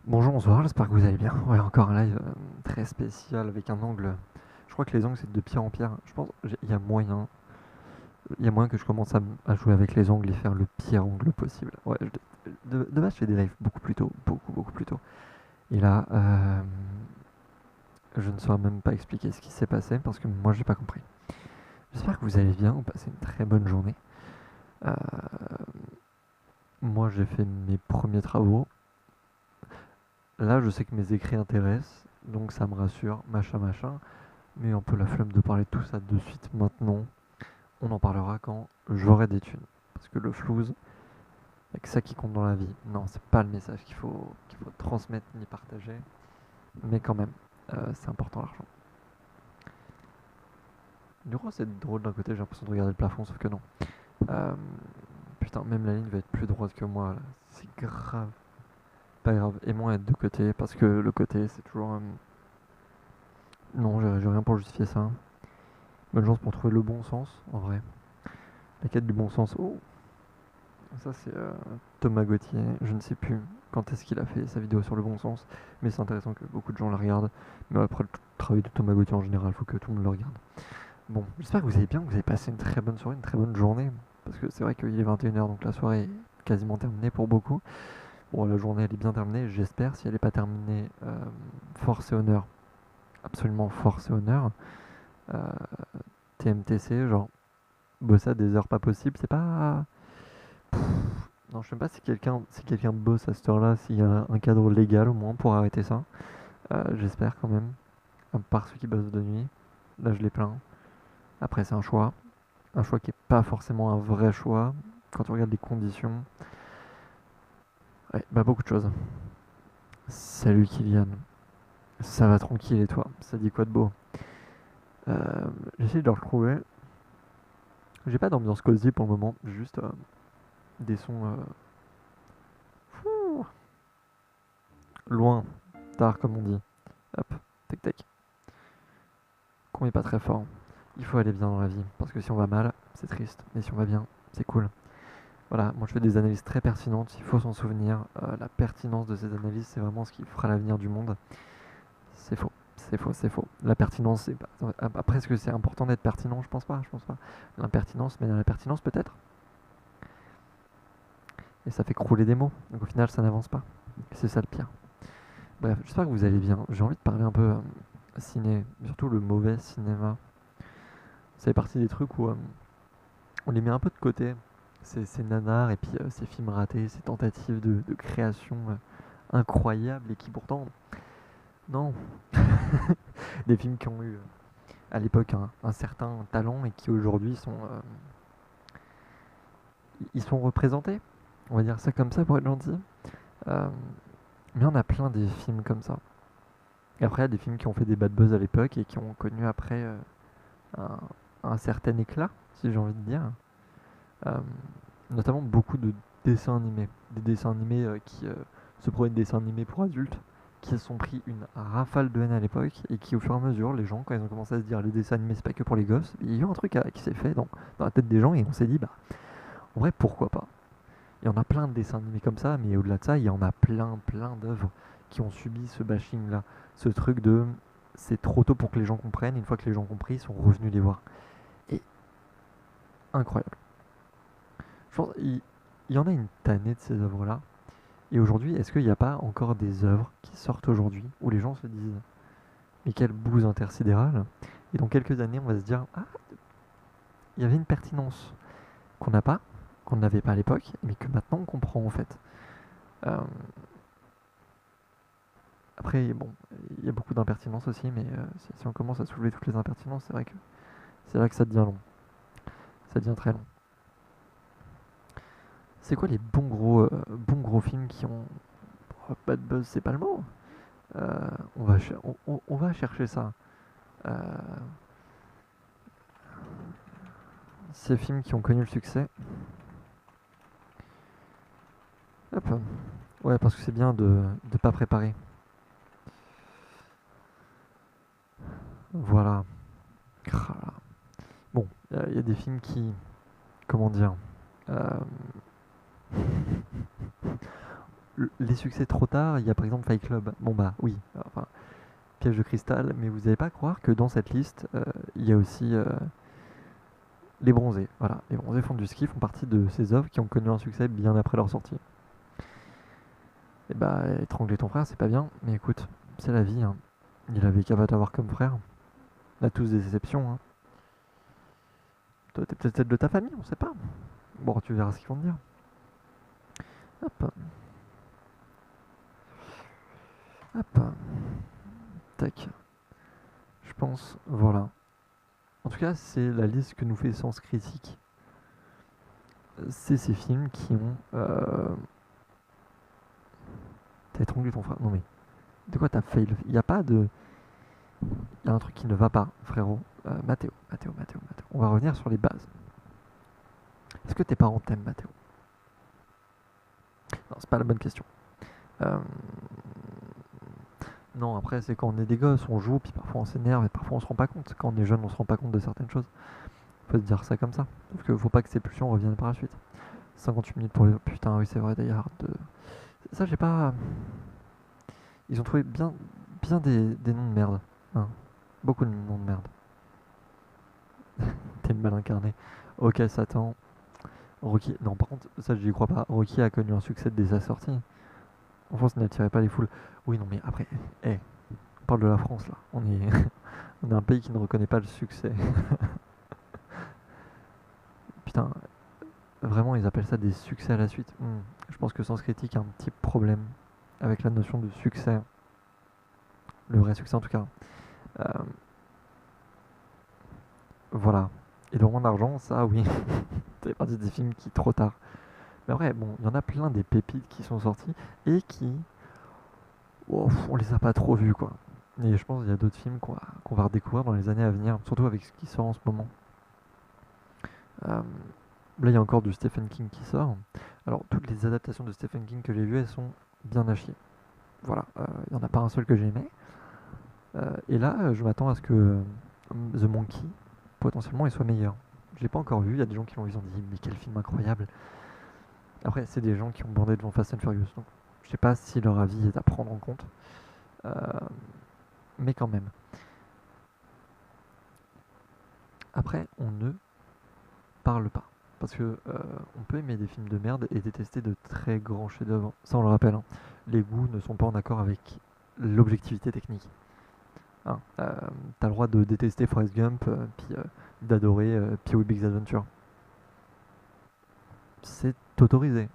Bonjour, bonsoir, j'espère que vous allez bien. Ouais, encore un live très spécial avec un angle. Je crois que les angles c'est de pire en pire. Je pense il y a moyen que je commence à jouer avec les angles et faire le pire angle possible. Ouais, de base, je fais des lives beaucoup plus tôt, beaucoup, beaucoup plus tôt. Et là, je ne saurais même pas expliquer ce qui s'est passé parce que moi, j'ai pas compris. J'espère que vous allez bien, vous passez une très bonne journée. Euh, Moi, j'ai fait mes premiers travaux. Là, je sais que mes écrits intéressent, donc ça me rassure, machin, machin. Mais un peu la flemme de parler de tout ça de suite maintenant. On en parlera quand j'aurai des thunes. Parce que le flouze, il que ça qui compte dans la vie. Non, c'est pas le message qu'il faut transmettre ni partager. Mais quand même, c'est important l'argent. Du coup, c'est drôle d'un côté, j'ai l'impression de regarder le plafond, sauf que non. Euh, Putain, même la ligne va être plus droite que moi là. C'est grave. Pas grave. Et moi être de côté, parce que le côté, c'est toujours. Non, j'ai rien pour justifier ça. Bonne chance pour trouver le bon sens, en vrai. La quête du bon sens. Oh, ça, c'est Thomas Gauthier. Je ne sais plus quand est-ce qu'il a fait sa vidéo sur le bon sens, mais c'est intéressant que beaucoup de gens la regardent. Mais après, le travail de Thomas Gauthier en général, il faut que tout le monde le regarde. Bon, j'espère que vous allez bien, que vous avez passé une très bonne soirée, une très bonne journée. Parce que c'est vrai qu'il est 21h, donc la soirée est quasiment terminée pour beaucoup. Bon, la journée, elle est bien terminée, j'espère. Si elle n'est pas terminée, force et honneur. Absolument force et honneur. Euh, TMTC, genre, bosser à des heures pas possibles, c'est pas. Non, je sais pas si quelqu'un bosse à cette heure-là, s'il y a un cadre légal au moins pour arrêter ça. J'espère quand même. À part ceux qui bossent de nuit. Là, je les plains. Après, c'est un choix. Un choix qui est pas forcément un vrai choix. Quand on regarde les conditions. Ouais, bah beaucoup de choses. Salut Kylian. Ça va tranquille et toi? Ça dit quoi de beau? euh, J'essaie de le retrouver. J'ai pas d'ambiance cosy pour le moment. Juste des sons loin. Tard comme on dit. Hop. Tac tac. Qu'on est pas très fort. Il faut aller bien dans la vie, parce que si on va mal, c'est triste, mais si on va bien, c'est cool. Voilà, moi je fais des analyses très pertinentes, il faut s'en souvenir. La pertinence de ces analyses, c'est vraiment ce qui fera l'avenir du monde. C'est faux, c'est faux, c'est faux. La pertinence, c'est pas. Après, est-ce que c'est important d'être pertinent? Je pense pas, je pense pas. L'impertinence, mais la pertinence peut-être. Et ça fait crouler des mots, donc au final, ça n'avance pas. Et c'est ça le pire. Bref, j'espère que vous allez bien. J'ai envie de parler un peu ciné, surtout le mauvais cinéma. Ça fait partie des trucs où on les met un peu de côté, ces nanars et puis ces films ratés, ces tentatives de création incroyables et qui pourtant, non, des films qui ont eu à l'époque un certain talent et qui aujourd'hui ils sont représentés, on va dire ça comme ça pour être gentil. Euh, mais on a plein des films comme ça. Et après, il y a des films qui ont fait des bad buzz à l'époque et qui ont connu après un, un certain éclat, si j'ai envie de dire. Euh, Notamment beaucoup de dessins animés. Des dessins animés qui se prenaient de dessins animés pour adultes, qui se sont pris une rafale de haine à l'époque, et qui au fur et à mesure, les gens, quand ils ont commencé à se dire les dessins animés c'est pas que pour les gosses, il y a eu un truc qui s'est fait dans la tête des gens, et on s'est dit, bah, en vrai, pourquoi pas. Il y en a plein de dessins animés comme ça, mais au-delà de ça, il y en a plein, plein d'œuvres qui ont subi ce bashing-là. Ce truc de c'est trop tôt pour que les gens comprennent, une fois que les gens ont compris, ils sont revenus les voir. Et incroyable. Je pense il y en a une tannée de ces œuvres-là. Et aujourd'hui, est-ce qu'il n'y a pas encore des œuvres qui sortent aujourd'hui où les gens se disent mais quelle bouse intersidérale. Et dans quelques années, on va se dire ah, il y avait une pertinence qu'on n'a pas, qu'on n'avait pas à l'époque, mais que maintenant on comprend en fait. Euh, Après, bon, il y a beaucoup d'impertinence aussi, mais si on commence à soulever toutes les impertinences, c'est vrai que c'est là que ça devient long. Ça devient très long. C'est quoi les bons gros films qui ont oh, pas de buzz, c'est pas le mot. On va chercher ça. Euh, Ces films qui ont connu le succès. Hop. Ouais, parce que c'est bien de pas préparer. Voilà. Crah. Bon, il y a des films qui. Comment dire euh, les succès trop tard, il y a par exemple Fight Club. Bon bah oui, enfin, Piège de cristal, mais vous n'allez pas croire que dans cette liste, il y a aussi les bronzés. Voilà, les bronzés font du ski, font partie de ces œuvres qui ont connu un succès bien après leur sortie. Et bah, étrangler ton frère, c'est pas bien, mais écoute, c'est la vie, hein. Il avait qu'à t'avoir comme frère. On a tous des exceptions, hein. Toi, t'es peut-être celle de ta famille, on sait pas. Bon, tu verras ce qu'ils vont te dire. Hop, hop, tac. Je pense, voilà. En tout cas, c'est la liste que nous fait Sens Critique. C'est ces films qui ont. T'as étranglé ton frère. Non mais. De quoi t'as fail? Il y a pas de. Il y a un truc qui ne va pas, frérot. Mathéo. On va revenir sur les bases. Est-ce que tes parents t'aiment, Mathéo? Non, c'est pas la bonne question. Euh, Non, après, c'est quand on est des gosses, on joue, puis parfois on s'énerve et parfois on se rend pas compte. Quand on est jeune, on se rend pas compte de certaines choses. Faut se dire ça comme ça. Sauf que faut pas que ces pulsions reviennent par la suite. 58 minutes pour le. Putain, oui, c'est vrai d'ailleurs. Ça, j'ai pas. Ils ont trouvé bien des noms de merde. Hein. Beaucoup de noms de merde. T'es le mal incarné. Ok, Satan. Rocky. Non, par contre, ça, je n'y crois pas. Rocky a connu un succès dès sa sortie. En France, il n'attirait pas les foules. Oui, non, mais après. On parle de la France, là. On est, on est un pays qui ne reconnaît pas le succès. Putain, vraiment, ils appellent ça des succès à la suite. Je pense que Sens Critique a un petit problème avec la notion de succès. Le vrai succès, en tout cas. Euh, voilà. Et le moins d'argent, ça, oui. C'est partie des films qui, trop tard. Mais vrai, bon, il y en a plein des pépites qui sont sortis et qui. Oh, on les a pas trop vus, quoi. Et je pense qu'il y a d'autres films qu'on va redécouvrir dans les années à venir, surtout avec ce qui sort en ce moment. Euh, Là, il y a encore du Stephen King qui sort. Alors, toutes les adaptations de Stephen King que j'ai vues, elles sont bien à chier. Voilà, il n'y en a pas un seul que j'ai aimé. Et là, je m'attends à ce que The Monkey, potentiellement, il soit meilleur. Je l'ai pas encore vu, il y a des gens qui l'ont vu, ils ont dit, mais quel film incroyable. Après, c'est des gens qui ont bandé devant Fast and Furious, donc je sais pas si leur avis est à prendre en compte. Euh, mais quand même. Après, on ne parle pas. Parce que on peut aimer des films de merde et détester de très grands chefs-d'œuvre. Ça, on le rappelle, hein. Les goûts ne sont pas en accord avec l'objectivité technique. Hein, t'as le droit de détester Forrest Gump, puis d'adorer Pee-wee Big Adventure. C'est autorisé.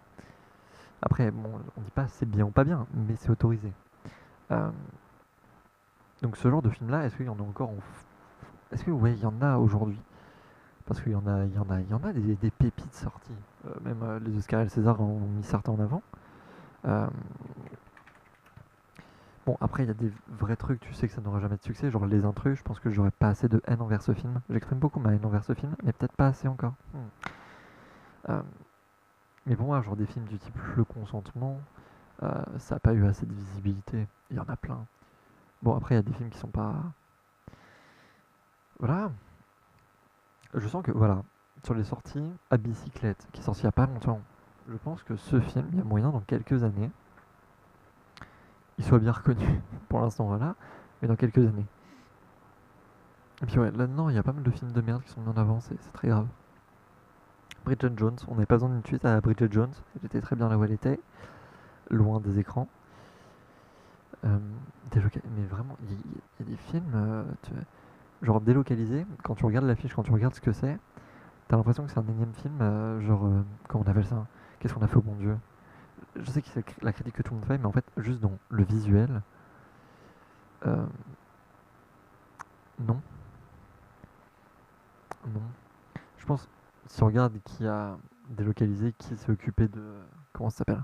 Après, bon, on dit pas c'est bien ou pas bien, mais c'est autorisé. Euh, donc ce genre de film-là, est-ce qu'il y en a encore Est-ce que ouais, il y en a aujourd'hui? Parce qu'il y en a des pépites sorties. Même les Oscars et le César en ont mis certains en avant. Euh, Bon, après, il y a des vrais trucs, tu sais que ça n'aura jamais de succès, genre Les Intrus, je pense que j'aurais pas assez de haine envers ce film. J'exprime beaucoup ma haine envers ce film, mais peut-être pas assez encore. Euh, mais pour moi, genre des films du type Le Consentement, ça n'a pas eu assez de visibilité. Il y en a plein. Bon, après, il y a des films qui sont pas. Voilà. Je sens que, voilà, sur les sorties, à bicyclette, qui est sorti il y a pas longtemps, je pense que ce film, il y a moyen dans quelques années, il soit bien reconnu. Pour l'instant, voilà, mais dans quelques années. Et puis ouais, là-dedans, il y a pas mal de films de merde qui sont mis en avant, c'est très grave. Bridget Jones, on n'avait pas besoin d'une suite à Bridget Jones, elle était très bien là où elle était, loin des écrans. Mais vraiment, il y a des films, genre délocalisés, quand tu regardes l'affiche, quand tu regardes ce que c'est, t'as l'impression que c'est un énième film, comment on appelle ça? Qu'est-ce qu'on a fait au bon Dieu? Je sais que c'est la critique que tout le monde fait, mais en fait, juste dans le visuel, euh, non, non. Je pense, si on regarde qui a délocalisé, qui s'est occupé de. Comment ça s'appelle?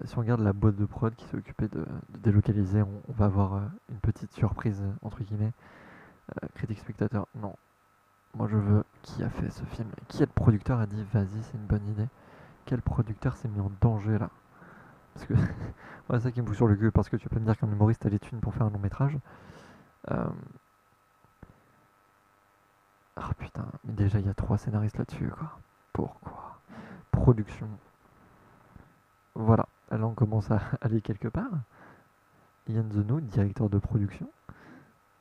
Si on regarde la boîte de prod qui s'est occupée de délocaliser, on va avoir une petite surprise, entre guillemets. Critique spectateur, non. Moi je veux qui a fait ce film. Qui est le producteur a dit vas-y, c'est une bonne idée. Quel producteur s'est mis en danger là? Parce que. Ouais, c'est ça qui me fout sur le cul, parce que tu peux me dire qu'un humoriste a les thunes pour faire un long métrage. Euh... Ah putain, mais déjà il y a 3 scénaristes là-dessus, quoi. Pourquoi? Production. Voilà, là on commence à aller quelque part. Yann Zeno, directeur de production.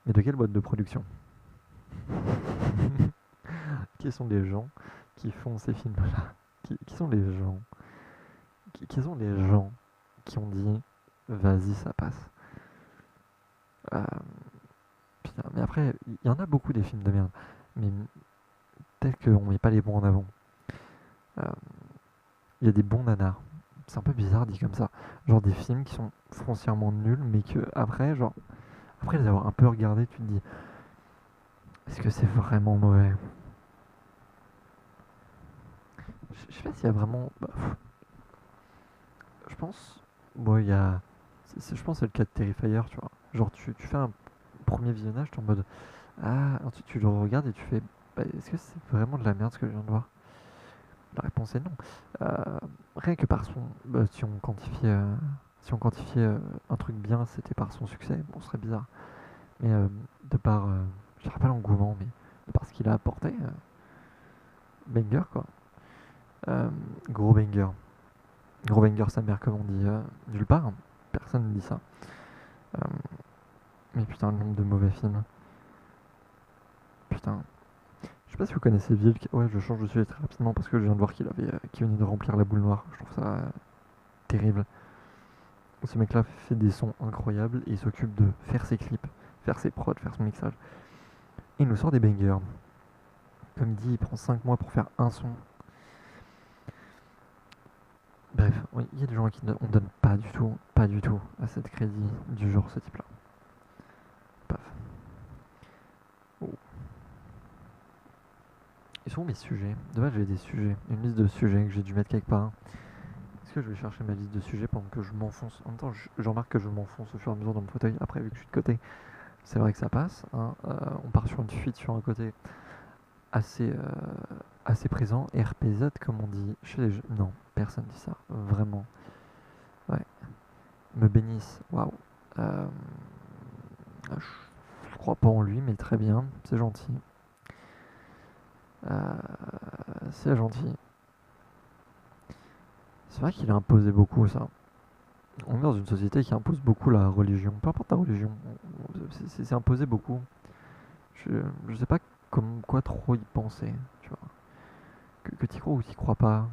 Mais de quelle boîte de production? Qui sont les gens qui font ces films-là? Qui sont les gens qui sont les gens qui ont dit vas-y, ça passe? Euh, Putain, mais après, il y en a beaucoup des films de merde. Mais tel qu'on met pas les bons en avant. Euh, Il y a des bons nanars. C'est un peu bizarre dit comme ça. Genre des films qui sont foncièrement nuls, mais que après, genre, après les avoir un peu regardés, tu te dis, est-ce que c'est vraiment mauvais? Je sais pas s'il y a vraiment. Bah, je pense. Bon, il y a. Je pense que c'est le cas de Terrifier, tu vois. Genre, tu fais un premier visionnage, t'es en mode. Ah, ensuite tu le regardes et tu fais. Bah, est-ce que c'est vraiment de la merde ce que je viens de voir? La réponse est non. Rien que par son. Bah, si on quantifiait. Si on quantifiait un truc bien, c'était par son succès. Bon, ce serait bizarre. Mais de par. Je dirais pas l'engouement, mais de par ce qu'il a apporté. Banger, quoi. Euh, Gros banger. Gros banger, sa mère, comme on dit nulle part. Personne ne dit ça. Euh, mais putain, le nombre de mauvais films. Putain. Je sais pas si vous connaissez Vilk. Ouais, je change de sujet très rapidement parce que je viens de voir qu'il venait de remplir la boule noire. Je trouve ça terrible. Ce mec-là fait des sons incroyables et il s'occupe de faire ses clips, faire ses prods, faire son mixage. Et il nous sort des bangers. Comme il dit, il prend 5 mois pour faire un son. Bref, oui, il y a des gens à qui on donne pas du tout à cette crédit du genre ce type-là. Paf. Oh. Ils sont où mes sujets? De base, j'ai des sujets, une liste de sujets que j'ai dû mettre quelque part. Est-ce que je vais chercher ma liste de sujets pendant que je m'enfonce? En même temps, je remarque que je m'enfonce au fur et à mesure dans mon fauteuil. Après, vu que je suis de côté, c'est vrai que ça passe. Hein. On part sur une fuite sur un côté assez, assez présent. RPZ, comme on dit chez les jeux. Non, personne dit ça. Vraiment. Ouais. Me bénisse. Waouh. Je crois pas en lui, mais très bien. C'est gentil. C'est gentil. C'est vrai qu'il a imposé beaucoup ça. On est dans une société qui impose beaucoup la religion. Peu importe ta religion, c'est imposé beaucoup. Je sais pas comme quoi trop y penser, tu vois. Que t'y crois ou t'y crois pas.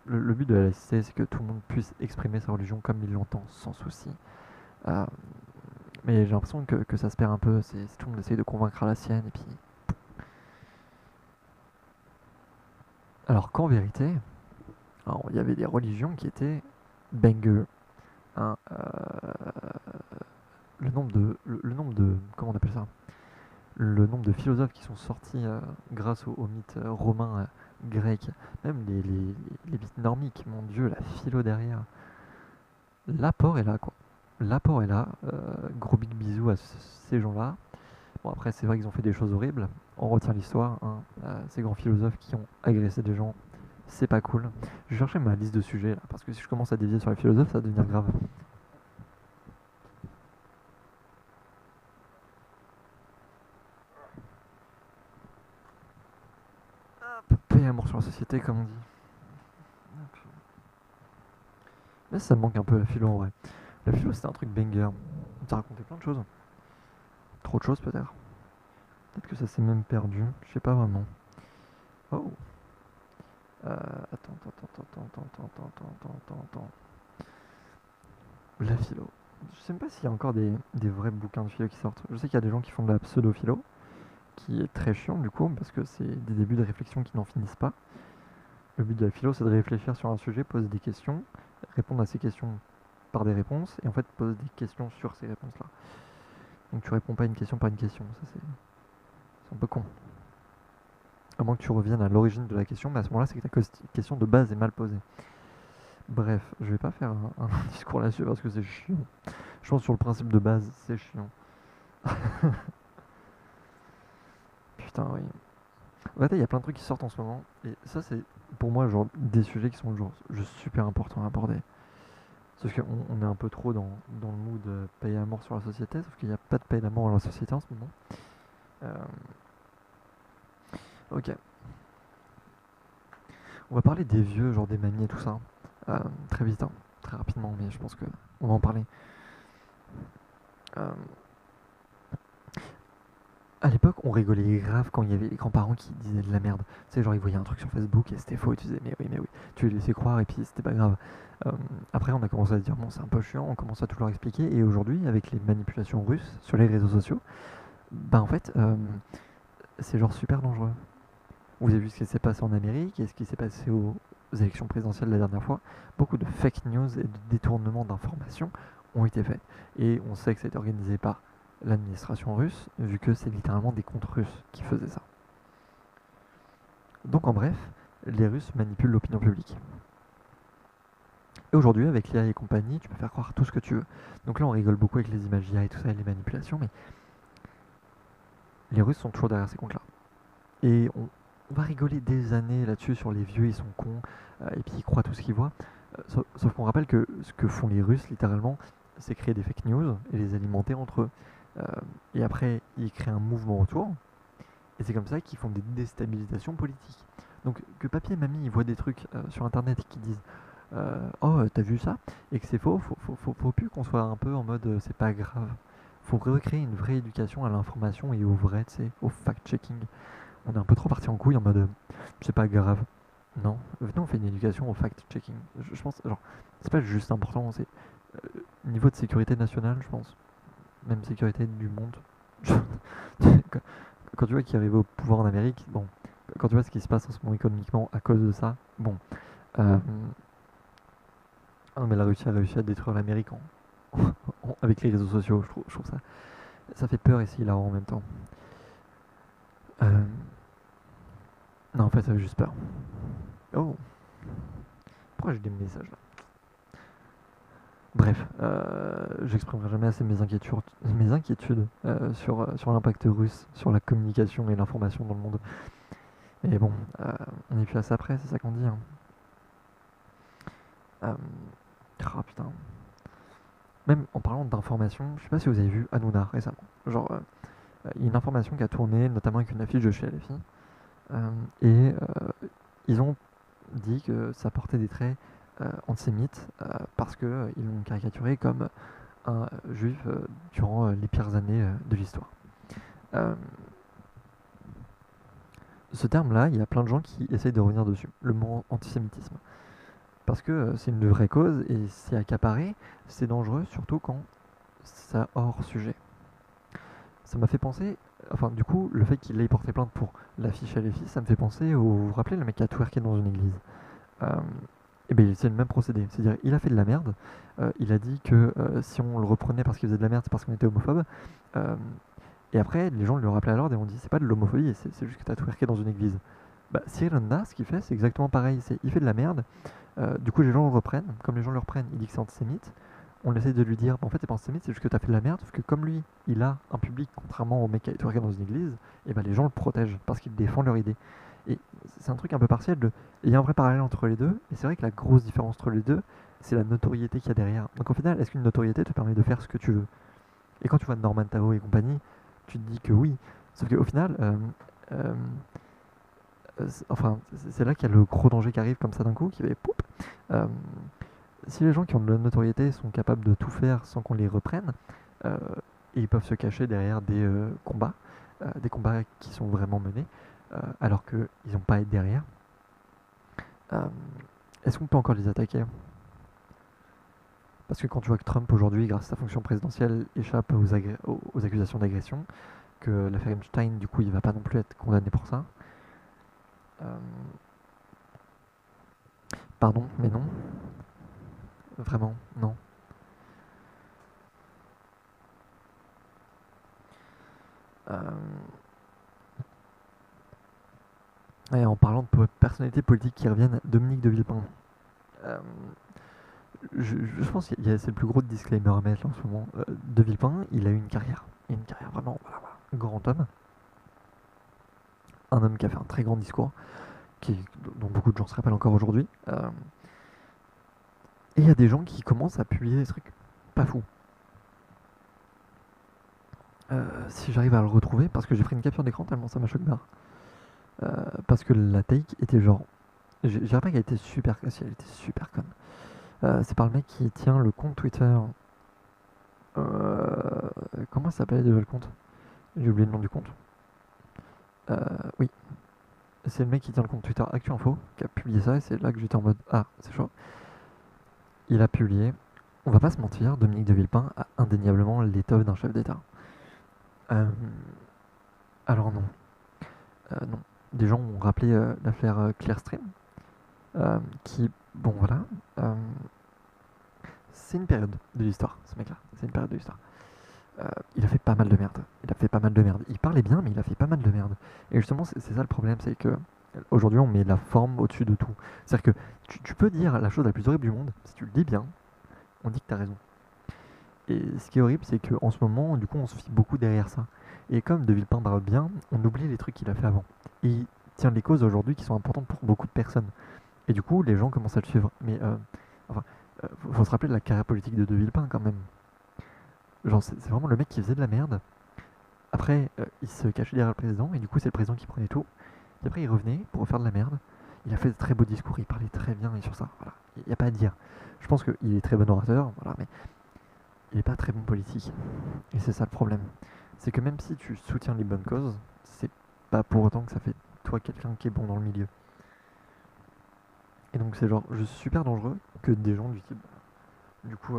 Le but de la laïcité, c'est que tout le monde puisse exprimer sa religion comme il l'entend, sans souci. Euh, mais j'ai l'impression que ça se perd un peu. C'est tout le monde essaye de convaincre à la sienne, et puis. Alors qu'en vérité, il y avait des religions qui étaient banger. Hein, le nombre de, comment on appelle ça? Le nombre de philosophes qui sont sortis grâce aux mythes romains, grecs, même les mythes normiques, mon dieu, la philo derrière. L'apport est là, quoi. L'apport est là. Gros big bisous à ces gens-là. Bon, après, c'est vrai qu'ils ont fait des choses horribles. On retient l'histoire. Hein. Ces grands philosophes qui ont agressé des gens, c'est pas cool. Je vais chercher ma liste de sujets là, parce que si je commence à dévier sur les philosophes, ça va devenir grave. Paix et amour sur la société, comme on dit. Mais ça me manque un peu la philo en vrai. La philo, c'était un truc banger. On t'a raconté plein de choses. Trop de choses peut-être. Peut-être que ça s'est même perdu. Je sais pas vraiment. Oh. Attends. La philo. Je sais même pas s'il y a encore des vrais bouquins de philo qui sortent. Je sais qu'il y a des gens qui font de la pseudo-philo, qui est très chiant du coup, parce que c'est des débuts de réflexion qui n'en finissent pas. Le but de la philo, c'est de réfléchir sur un sujet, poser des questions, répondre à ces questions par des réponses, et en fait poser des questions sur ces réponses-là. Donc tu réponds pas une question par une question, ça c'est un peu con. À moins que tu reviennes à l'origine de la question, mais à ce moment-là, c'est que ta question de base est mal posée. Bref, je vais pas faire un discours là-dessus parce que c'est chiant. Je pense sur le principe de base, c'est chiant. Putain, oui. En fait, il y a plein de trucs qui sortent en ce moment, et ça, c'est pour moi genre des sujets qui sont genre juste super importants à aborder. Sauf qu'on on est un peu trop dans le mood paix et amour sur la société, sauf qu'il n'y a pas de paix et d'amour dans la société en ce moment. Euh, ok. On va parler des vieux, genre des manies et tout ça. très vite, hein, très rapidement, mais je pense que on va en parler. Euh, à l'époque, on rigolait grave quand il y avait les grands-parents qui disaient de la merde. Tu sais, genre ils voyaient un truc sur Facebook et c'était faux et tu disais mais oui, tu les laissais croire et puis c'était pas grave. Euh, Après, on a commencé à se dire bon, c'est un peu chiant, on commence à tout leur expliquer et aujourd'hui, avec les manipulations russes sur les réseaux sociaux, bah en fait, c'est genre super dangereux. Vous avez vu ce qui s'est passé en Amérique et ce qui s'est passé aux élections présidentielles la dernière fois. Beaucoup de fake news et de détournements d'informations ont été faits. Et on sait que ça a été organisé par l'administration russe, vu que c'est littéralement des comptes russes qui faisaient ça. Donc en bref, les Russes manipulent l'opinion publique. Et aujourd'hui, avec l'IA et compagnie, tu peux faire croire tout ce que tu veux. Donc là, on rigole beaucoup avec les images IA et tout ça et les manipulations, mais les Russes sont toujours derrière ces comptes-là. Et on va rigoler des années là-dessus sur les vieux, ils sont cons, et puis ils croient tout ce qu'ils voient. Sauf qu'on rappelle que ce que font les Russes, littéralement, c'est créer des fake news et les alimenter entre eux. Euh, et après, ils créent un mouvement autour, et c'est comme ça qu'ils font des déstabilisations politiques. Donc que papy et mamie ils voient des trucs sur internet qui disent oh t'as vu ça et que c'est faux, faut plus qu'on soit un peu en mode c'est pas grave. Faut recréer une vraie éducation à l'information et au vrai, tu sais, au fact-checking. On est un peu trop parti en couille en mode c'est pas grave. Non, venez on fait une éducation au fact-checking. Je pense, genre, c'est pas juste important, c'est niveau de sécurité nationale, je pense. Même sécurité du monde. quand, quand tu vois qui arrive au pouvoir en Amérique, bon, quand tu vois ce qui se passe en ce moment économiquement à cause de ça, bon, euh, ah, mais la Russie a réussi à détruire l'Amérique avec les réseaux sociaux, je trouve ça, ça fait peur ici là en même temps. Euh, non, en fait, ça fait juste peur. Oh, pourquoi j'ai des messages là? Bref, j'exprimerai jamais assez mes inquiétudes sur l'impact russe, sur la communication et l'information dans le monde. Et bon, on est plus à ça après, c'est ça qu'on dit. Hein. Oh putain. Même en parlant d'information, je sais pas si vous avez vu Hanouna récemment. Genre, il y a une information qui a tourné, notamment avec une affiche de chez LFI. Et ils ont dit que ça portait des traits antisémites parce qu'ils l'ont caricaturé comme un juif durant les pires années de l'histoire. Euh, Ce terme-là, il y a plein de gens qui essayent de revenir dessus, le mot antisémitisme. Parce que c'est une vraie cause et c'est accaparé, c'est dangereux, surtout quand ça hors sujet. Ça m'a fait penser, enfin du coup, le fait qu'il ait porté plainte pour l'affiche à LFI, ça me fait penser au, vous vous rappelez le mec qui a twerké dans une église et bien c'est le même procédé, c'est-à-dire il a fait de la merde, il a dit que si on le reprenait parce qu'il faisait de la merde, c'est parce qu'on était homophobe, euh, et après les gens lui ont rappelé à l'ordre et ont dit c'est pas de l'homophobie, c'est juste que t'as twerké dans une église. Bah Cyril Hanouna, ce qu'il fait, c'est exactement pareil, c'est il fait de la merde, du coup les gens le reprennent, comme les gens le reprennent, il dit que c'est antisémite, on essaie de lui dire bah, en fait c'est pas antisémite, c'est juste que t'as fait de la merde, sauf que comme lui, il a un public, contrairement au mec qui a twerké dans une église, et bah les gens le protègent parce qu'il défend leur idée. Et c'est un truc un peu partiel de. Il y a un vrai parallèle entre les deux, et c'est vrai que la grosse différence entre les deux, c'est la notoriété qu'il y a derrière. Donc au final, est-ce qu'une notoriété te permet de faire ce que tu veux? Et quand tu vois Norman Tao et compagnie, tu te dis que oui. Sauf qu'au final, euh, enfin, c'est là qu'il y a le gros danger qui arrive comme ça d'un coup, qui va poup. Euh, Si les gens qui ont de la notoriété sont capables de tout faire sans qu'on les reprenne, euh, et ils peuvent se cacher derrière des combats qui sont vraiment menés, alors qu'ils n'ont pas à être derrière, euh, est-ce qu'on peut encore les attaquer? Parce que quand tu vois que Trump aujourd'hui, grâce à sa fonction présidentielle, échappe aux accusations d'agression, que l'affaire Epstein, du coup, il va pas non plus être condamné pour ça. Euh, Pardon, mais non. Vraiment, non. Euh, et en parlant de personnalités politiques qui reviennent, Dominique de Villepin. Euh, je pense que c'est le plus gros disclaimer à mettre là, en ce moment. De Villepin, il a eu une carrière. Une carrière vraiment, voilà, voilà, grand homme. Un homme qui a fait un très grand discours, dont beaucoup de gens se rappellent encore aujourd'hui. Et il y a des gens qui commencent à publier des trucs pas fous. Si j'arrive à le retrouver, parce que j'ai pris une capture d'écran tellement ça m'a choqué barre. Parce que la take était genre Je dirais pas qu'elle était super si elle était super conne. C'est par le mec qui tient le compte Twitter. Comment ça s'appelle déjà le compte? J'ai oublié le nom du compte. Euh, oui, c'est le mec qui tient le compte Twitter ActuInfo qui a publié ça et c'est là que j'étais en mode ah, c'est chaud. Il a publié. On va pas se mentir, Dominique de Villepin a indéniablement l'étoffe d'un chef d'État. Euh, alors non. Non. Des gens ont rappelé l'affaire Clearstream, qui, bon voilà, euh, c'est une période de l'histoire, ce mec-là. C'est une période de l'histoire. Il a fait pas mal de merde. Il a fait pas mal de merde. Il parlait bien, mais il a fait pas mal de merde. Et justement, c'est ça le problème, c'est que aujourd'hui, on met la forme au-dessus de tout. C'est-à-dire que tu peux dire la chose la plus horrible du monde, si tu le dis bien, on dit que t'as raison. Et ce qui est horrible, c'est qu'en ce moment, du coup, on se fie beaucoup derrière ça. Et comme De Villepin parle bien, on oublie les trucs qu'il a fait avant. Et il tient les causes aujourd'hui qui sont importantes pour beaucoup de personnes. Et du coup, les gens commencent à le suivre. Mais, enfin, faut se rappeler de la carrière politique de Villepin quand même. Genre, c'est vraiment le mec qui faisait de la merde. Après, il se cachait derrière le président, et du coup, c'est le président qui prenait tout. Et après, il revenait pour refaire de la merde. Il a fait de très beaux discours, il parlait très bien et sur ça. Voilà, il n'y a pas à dire. Je pense qu'il est très bon orateur, voilà, mais il n'est pas très bon politique. Et c'est ça le problème. C'est que même si tu soutiens les bonnes causes, c'est pas pour autant que ça fait toi quelqu'un qui est bon dans le milieu. Et donc c'est genre juste super dangereux que des gens du type, du coup,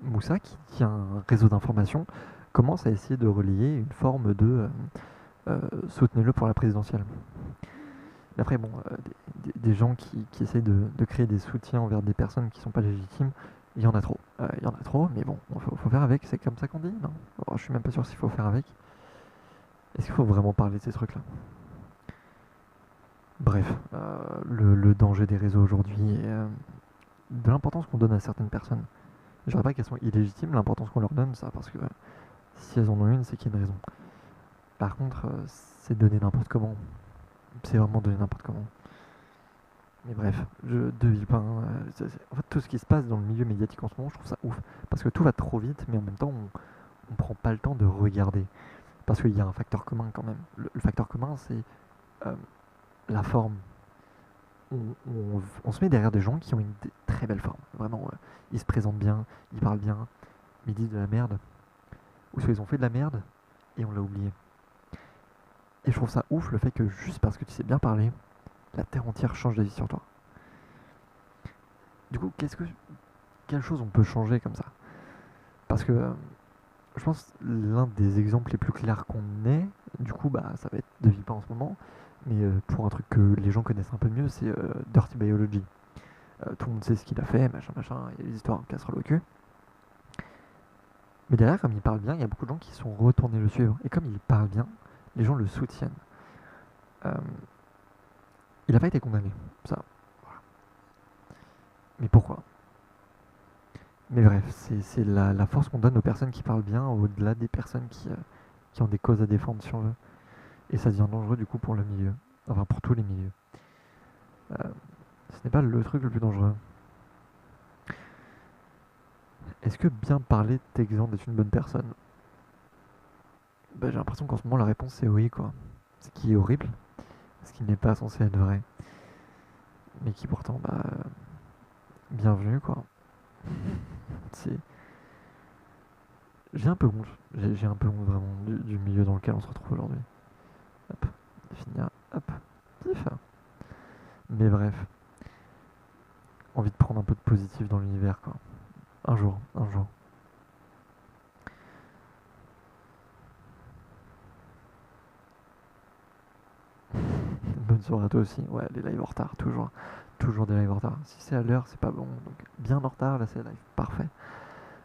Moussa, qui tient un réseau d'information, commence à essayer de relayer une forme de soutenez-le pour la présidentielle. Et après, bon, des gens qui essayent de créer des soutiens envers des personnes qui sont pas légitimes, il y en a trop. Il y en a trop, mais bon, faut faire avec, c'est comme ça qu'on dit, non? Je suis même pas sûr s'il faut faire avec. Est-ce qu'il faut vraiment parler de ces trucs-là? Bref, le danger des réseaux aujourd'hui et de l'importance qu'on donne à certaines personnes. Je dirais pas qu'elles sont illégitimes, l'importance qu'on leur donne, ça, parce que si elles en ont une, c'est qu'il y a une raison. Par contre, c'est donner n'importe comment. C'est vraiment donner n'importe comment. Mais bref, De Villepin, en fait, tout ce qui se passe dans le milieu médiatique en ce moment, je trouve ça ouf. Parce que tout va trop vite, mais en même temps, on prend pas le temps de regarder. Parce qu'il y a un facteur commun quand même. Le facteur commun, c'est euh, la forme. On se met derrière des gens qui ont une très belle forme. Vraiment, ils se présentent bien, ils parlent bien, mais ils disent de la merde. Ou soit ils ont fait de la merde et on l'a oublié. Et je trouve ça ouf le fait que juste parce que tu sais bien parler, la terre entière change d'avis sur toi. Du coup, quelle chose on peut changer comme ça? Parce que je pense l'un des exemples les plus clairs qu'on ait, du coup, bah, ça va être De Villepin en ce moment, mais pour un truc que les gens connaissent un peu mieux, c'est Dirty Biology. Tout le monde sait ce qu'il a fait, machin, machin, il y a des histoires casseroles au cul. Mais derrière, comme il parle bien, il y a beaucoup de gens qui sont retournés le suivre. Et comme il parle bien, les gens le soutiennent. Euh, il n'a pas été condamné, ça. Voilà. Mais pourquoi? Mais bref, c'est la force qu'on donne aux personnes qui parlent bien, au-delà des personnes qui ont des causes à défendre, si on veut. Et ça devient dangereux du coup pour le milieu. Enfin, pour tous les milieux. Euh, ce n'est pas le truc le plus dangereux. Est-ce que bien parler t'exempte d'être une bonne personne? Bah, j'ai l'impression qu'en ce moment la réponse c'est oui, quoi. Ce qui est horrible, ce qui n'est pas censé être vrai. Mais qui pourtant, bah, bienvenue, quoi. C'est... J'ai un peu honte. J'ai un peu honte vraiment du milieu dans lequel on se retrouve aujourd'hui. Hop, finir, hop, pif. Mais bref, envie de prendre un peu de positif dans l'univers, quoi. Un jour, un jour. Bonne soirée à toi aussi. Ouais, les lives en retard, toujours. Toujours des lives en retard. Si c'est à l'heure, c'est pas bon. Donc, bien en retard, là, c'est live. Parfait.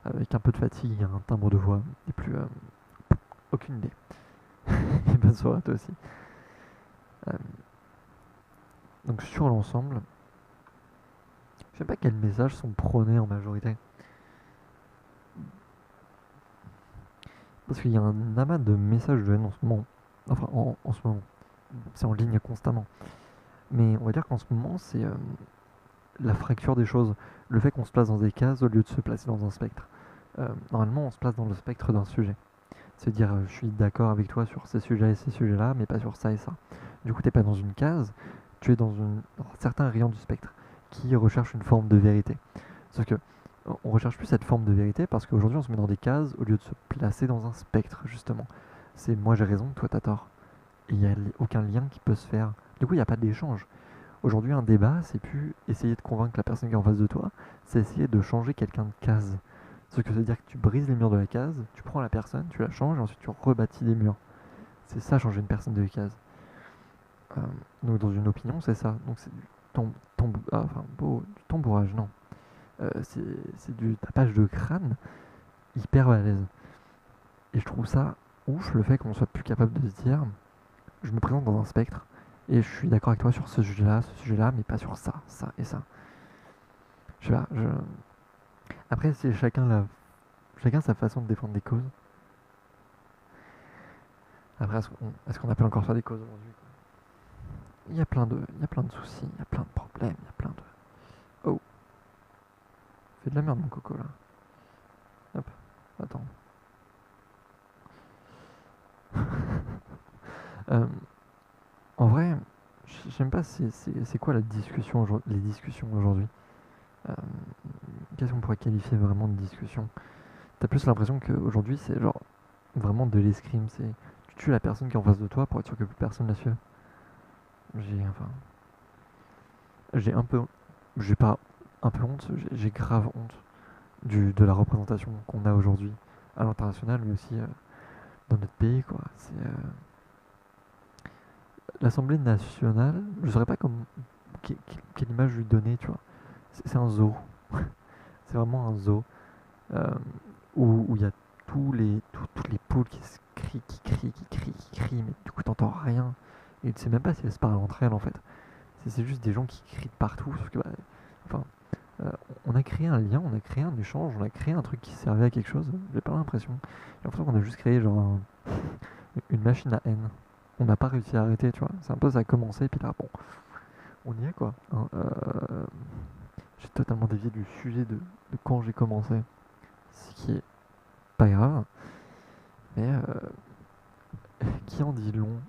Avec un peu de fatigue, un timbre de voix. Et plus. Aucune idée. Et bonne soirée à toi aussi. Euh, donc, sur l'ensemble, je sais pas quels messages sont prônés en majorité. Parce qu'il y a un amas de messages de haine en ce moment. Enfin, en ce moment. C'est en ligne constamment. Mais on va dire qu'en ce moment, c'est la fracture des choses. Le fait qu'on se place dans des cases au lieu de se placer dans un spectre. Normalement, on se place dans le spectre d'un sujet. Se dire, je suis d'accord avec toi sur ces sujets et ces sujets-là, mais pas sur ça et ça. Du coup, t'es pas dans une case, tu es dans certains rayons du spectre qui recherchent une forme de vérité. Sauf que on recherche plus cette forme de vérité parce qu'aujourd'hui on se met dans des cases au lieu de se placer dans un spectre, justement. C'est moi j'ai raison, toi t'as tort. Et il n'y a aucun lien qui peut se faire. Du coup, il n'y a pas d'échange. Aujourd'hui, un débat, c'est plus essayer de convaincre la personne qui est en face de toi, c'est essayer de changer quelqu'un de case. Ce que ça veut dire que tu brises les murs de la case, tu prends la personne, tu la changes, et ensuite tu rebâtis des murs. C'est ça, changer une personne de case. Euh, donc dans une opinion, c'est ça. Donc c'est du du tambourage, non. C'est du tapage de crâne hyper balèze. Et je trouve ça ouf, le fait qu'on soit plus capable de se dire, je me présente dans un spectre, et je suis d'accord avec toi sur ce sujet-là, mais pas sur ça, ça et ça. Je sais pas, Après, c'est chacun sa façon de défendre des causes. Après, est-ce qu'on appelle encore ça des causes aujourd'hui, quoi? Il y a plein de soucis, il y a plein de problèmes, il y a plein de... Oh, fais de la merde mon coco là. Hop, attends. Euh, En vrai, j'aime pas c'est quoi les discussions aujourd'hui. Euh, Qu'est-ce qu'on pourrait qualifier vraiment de discussion? T'as plus l'impression qu'aujourd'hui c'est genre vraiment de l'escrime, c'est tu tues la personne qui est en face de toi pour être sûr que plus personne la suive. Enfin, j'ai un peu, j'ai pas un peu honte, j'ai grave honte de la représentation qu'on a aujourd'hui à l'international, mais aussi dans notre pays, quoi. C'est l'Assemblée nationale, je saurais pas quelle image lui donner, tu vois. C'est un zoo, c'est vraiment un zoo euh, où il y a toutes les poules qui se crient, qui crient, mais du coup t'entends rien. Et tu sais même pas si elles se parlent entre elles en fait. C'est juste des gens qui crient de partout, sauf que enfin, euh, on a créé un lien, on a créé un échange, on a créé un truc qui servait à quelque chose. J'ai pas l'impression. J'ai l'impression qu'on a juste créé genre une machine à haine. On n'a pas réussi à arrêter, tu vois. C'est un peu ça a commencé, puis là, bon, on y est quoi. Hein. J'ai totalement dévié du sujet de quand j'ai commencé, ce qui est pas grave, mais qui en dit long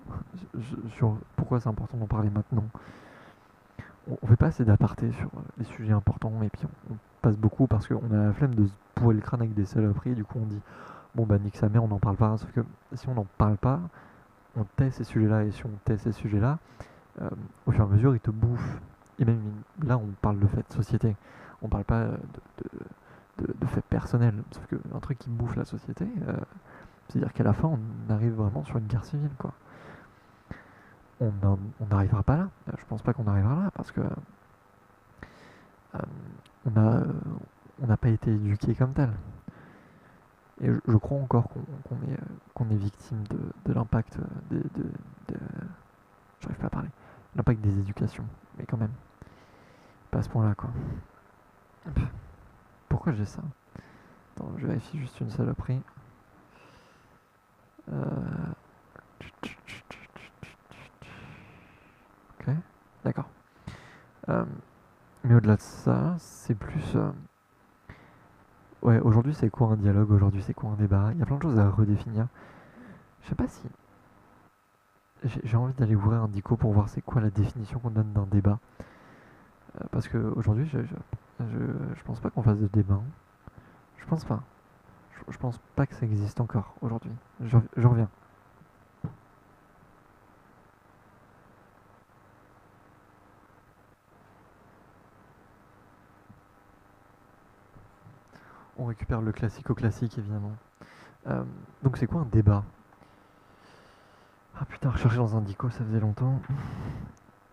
sur pourquoi c'est important d'en parler maintenant. On fait pas assez d'aparté sur les sujets importants, et puis on passe beaucoup parce qu'on a la flemme de se bourrer le crâne avec des saloperies, du coup on dit bon bah nique sa mère, on n'en parle pas, sauf que si on n'en parle pas, on tait ces sujets-là, et si on tait ces sujets-là, au fur et à mesure, ils te bouffent. Et même là, on parle de faits de société, on parle pas de faits personnels, sauf qu'un truc qui bouffe la société, c'est-à-dire qu'à la fin, on arrive vraiment sur une guerre civile, quoi. On n'arrivera pas là, je pense pas qu'on arrivera là, parce que on a, on n'a pas été éduqué comme tel. Et je crois encore qu'on est victime de l'impact de- j'arrive pas à parler, l'impact des éducations, mais quand même, pas à ce point-là, quoi. Hop. Pourquoi j'ai ça? Attends, je vérifie juste une saloperie. Euh, Ok, d'accord. Euh, mais au-delà de ça, c'est plus... Ouais, aujourd'hui c'est quoi un dialogue? Aujourd'hui c'est quoi un débat? Il y a plein de choses à redéfinir. Je sais pas si... J'ai envie d'aller ouvrir un dico pour voir c'est quoi la définition qu'on donne d'un débat. Parce que aujourd'hui, je pense pas qu'on fasse de débat. Hein. Je pense pas. Je pense pas que ça existe encore aujourd'hui. Je reviens. On récupère le classico-classique évidemment. Euh, donc c'est quoi un débat? Ah putain, rechercher dans un dico, ça faisait longtemps.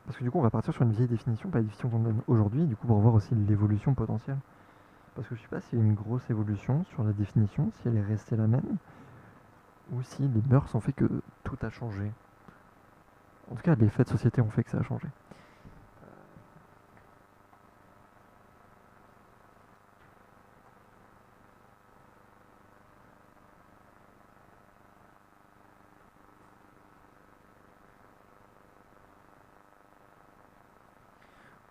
Parce que du coup, on va partir sur une vieille définition, pas la définition qu'on donne aujourd'hui, du coup, pour voir aussi l'évolution potentielle. Parce que je sais pas s'il y a une grosse évolution sur la définition, si elle est restée la même, ou si les mœurs ont fait que tout a changé. En tout cas, les faits de société ont fait que ça a changé.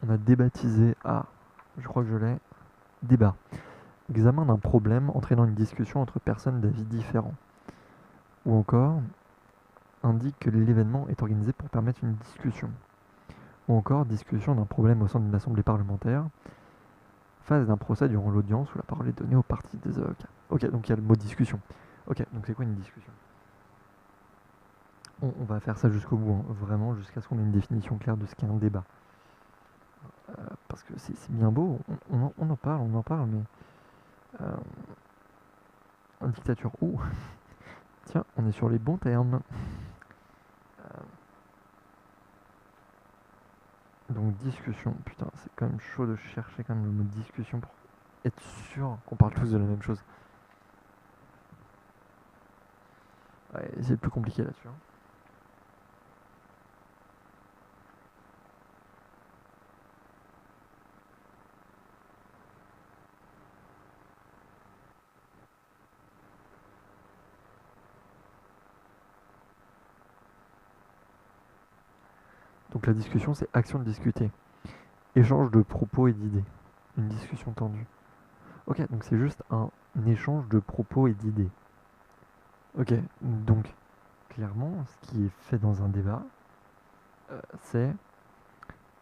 On a débaptisé à, je crois que je l'ai, débat. Examen d'un problème entraînant une discussion entre personnes d'avis différents. Ou encore, indique que l'événement est organisé pour permettre une discussion. ou encore discussion d'un problème au sein d'une assemblée parlementaire, phase d'un procès durant l'audience où la parole est donnée aux parties des avocats. Ok, donc il y a le mot discussion. Ok, donc c'est quoi une discussion? On va faire ça jusqu'au bout, hein, vraiment jusqu'à ce qu'on ait une définition claire de ce qu'est un débat. Parce que c'est bien beau, on en parle, mais en dictature, ouh, tiens, on est sur les bons termes. Donc discussion, putain, c'est quand même chaud de chercher quand même le mot discussion pour être sûr qu'on parle tous de la même chose. Ouais, c'est plus compliqué là-dessus, hein. Donc la discussion, c'est action de discuter. Échange de propos et d'idées. Une discussion tendue. Ok, donc c'est juste un échange de propos et d'idées. Ok, donc clairement, ce qui est fait dans un débat, c'est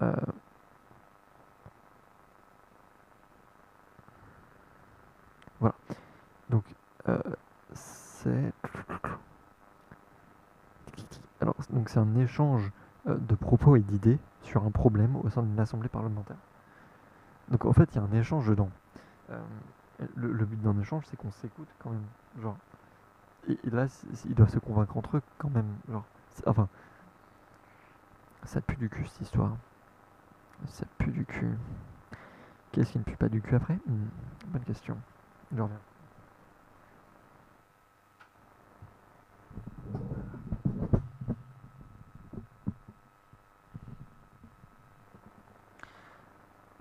euh, voilà. Donc euh, c'est alors donc c'est un échange de propos et d'idées sur un problème au sein d'une assemblée parlementaire. Donc en fait, il y a un échange dedans. Euh, le but d'un échange, c'est qu'on s'écoute quand même. Genre, et là, ils doivent se convaincre entre eux quand même. Genre, enfin, ça pue du cul cette histoire. Ça pue du cul. Qu'est-ce qui ne pue pas du cul après? Bonne question. Je reviens.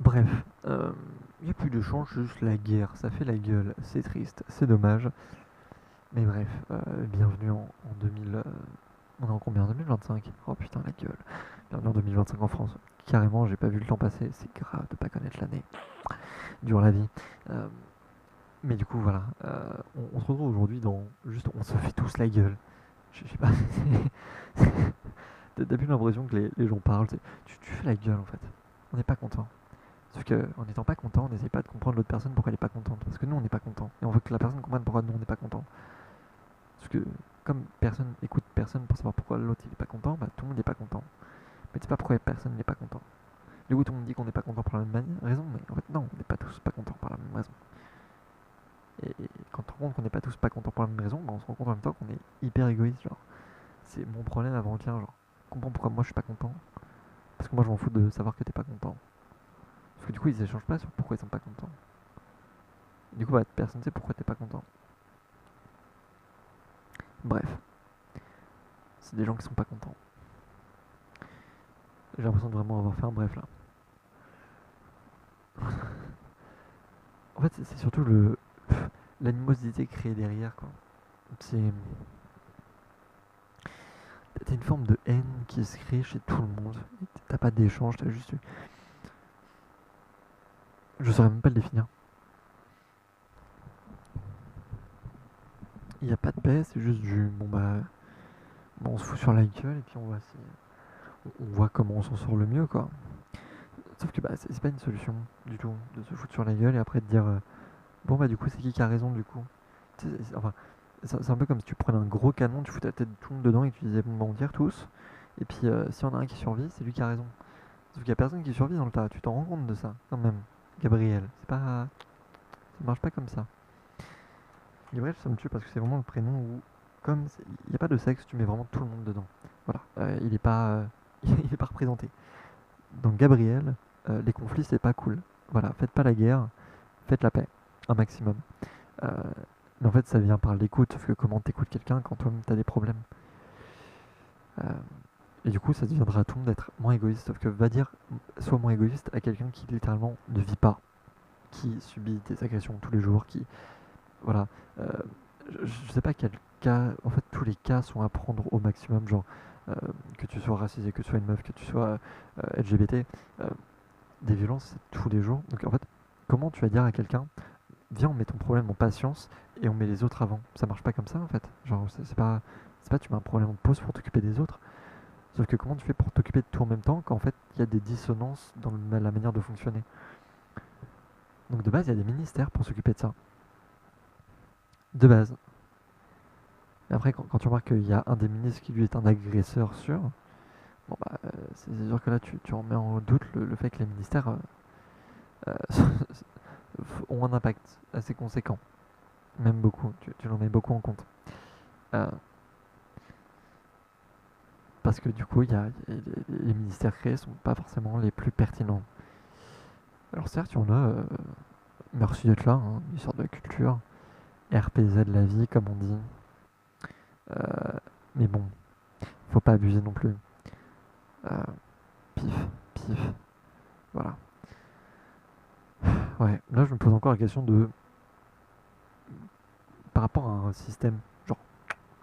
Bref, il n'y a plus de change, juste la guerre. Ça fait la gueule. C'est triste, c'est dommage. Mais bref, bienvenue en 2000. On est en combien? 2025? Oh putain, la gueule. Bienvenue en 2025 en France. Carrément, j'ai pas vu le temps passer. C'est grave de pas connaître l'année. Dure la vie. Euh, mais du coup, voilà. On se retrouve aujourd'hui dans. Juste, on se fait tous la gueule. Je sais pas. T'as plus l'impression que les gens parlent. Tu fais la gueule en fait. On n'est pas content. Sauf qu'en n'étant pas content, on n'essaie pas de comprendre l'autre personne pourquoi elle n'est pas contente. Parce que nous, on n'est pas content. Et on veut que la personne comprenne pourquoi nous, on n'est pas content. Parce que comme personne écoute personne pour savoir pourquoi l'autre il est pas content, bah tout le monde n'est pas content. Mais tu sais pas pourquoi personne n'est pas content. Du coup, tout le monde dit qu'on n'est pas content pour la même raison, mais en fait, non, on n'est pas tous pas contents pour la même raison. Et quand on se rend compte qu'on n'est pas tous pas contents pour la même raison, bah, on se rend compte en même temps qu'on est hyper égoïste. Genre, c'est mon problème avant le tien. Genre, comprends pourquoi moi je suis pas content. Parce que moi je m'en fous de savoir que t'es pas content. Parce que du coup, ils échangent pas sur pourquoi ils sont pas contents. Du coup, bah, personne sait pourquoi t'es pas content. Bref, c'est des gens qui sont pas contents. J'ai l'impression de vraiment avoir fait un bref là. En fait, c'est surtout l'animosité créée derrière, quoi. C'est. T'as une forme de haine qui se crée chez tout le monde. T'as pas d'échange, t'as juste. Je saurais même pas le définir. Il n'y a pas de paix, c'est juste du. Bon bah. Bon, on se fout sur la gueule et puis on voit si. On voit comment on s'en sort le mieux, quoi. Sauf que bah, c'est pas une solution du tout de se foutre sur la gueule et après de dire. Bon bah, du coup, c'est qui a raison du coup? Enfin, c'est un peu comme si tu prenais un gros canon, tu foutais la tête de tout le monde dedans et tu disais bon bah on tire tous. Et puis si on a un qui survit, c'est lui qui a raison. Sauf qu'il y a personne qui survit dans le tas, tu t'en rends compte de ça quand même. Gabriel, c'est pas. Ça marche pas comme ça. Et bref, ça me tue parce que c'est vraiment le prénom où, comme il n'y a pas de sexe, tu mets vraiment tout le monde dedans. Voilà, il est pas, il est pas représenté. Donc Gabriel, les conflits c'est pas cool. Voilà, faites pas la guerre, faites la paix, un maximum. Euh, mais en fait, ça vient par l'écoute, sauf que comment t'écoutes quelqu'un quand toi-même t'as des problèmes. Euh, et du coup, ça deviendra à tout le monde d'être moins égoïste, sauf que va dire, sois moins égoïste à quelqu'un qui littéralement ne vit pas, qui subit des agressions tous les jours, qui, voilà, euh, je sais pas quel cas, en fait, tous les cas sont à prendre au maximum, genre, euh, que tu sois racisé, que tu sois une meuf, que tu sois LGBT, euh, des violences, c'est tous les jours. Donc en fait, comment tu vas dire à quelqu'un, viens, on met ton problème en patience et on met les autres avant. Ça marche pas comme ça en fait. Genre, c'est pas tu mets un problème en pause pour t'occuper des autres. Sauf que comment tu fais pour t'occuper de tout en même temps quand en fait il y a des dissonances dans la manière de fonctionner. Donc de base, il y a des ministères pour s'occuper de ça. De base. Et après, quand tu remarques qu'il y a un des ministres qui lui est un agresseur sûr, bon bah, c'est sûr que là tu remets en doute le fait que les ministères ont un impact assez conséquent. Même beaucoup, tu l'en mets beaucoup en compte. Euh, Parce que du coup, les ministères créés sont pas forcément les plus pertinents. Alors certes, il y en a, merci d'être là, hein, ministère de la culture, RPZ de la vie, comme on dit. Euh, mais bon, faut pas abuser non plus. Euh, pif, pif, voilà. Ouais, là je me pose encore la question de, par rapport à un système, genre,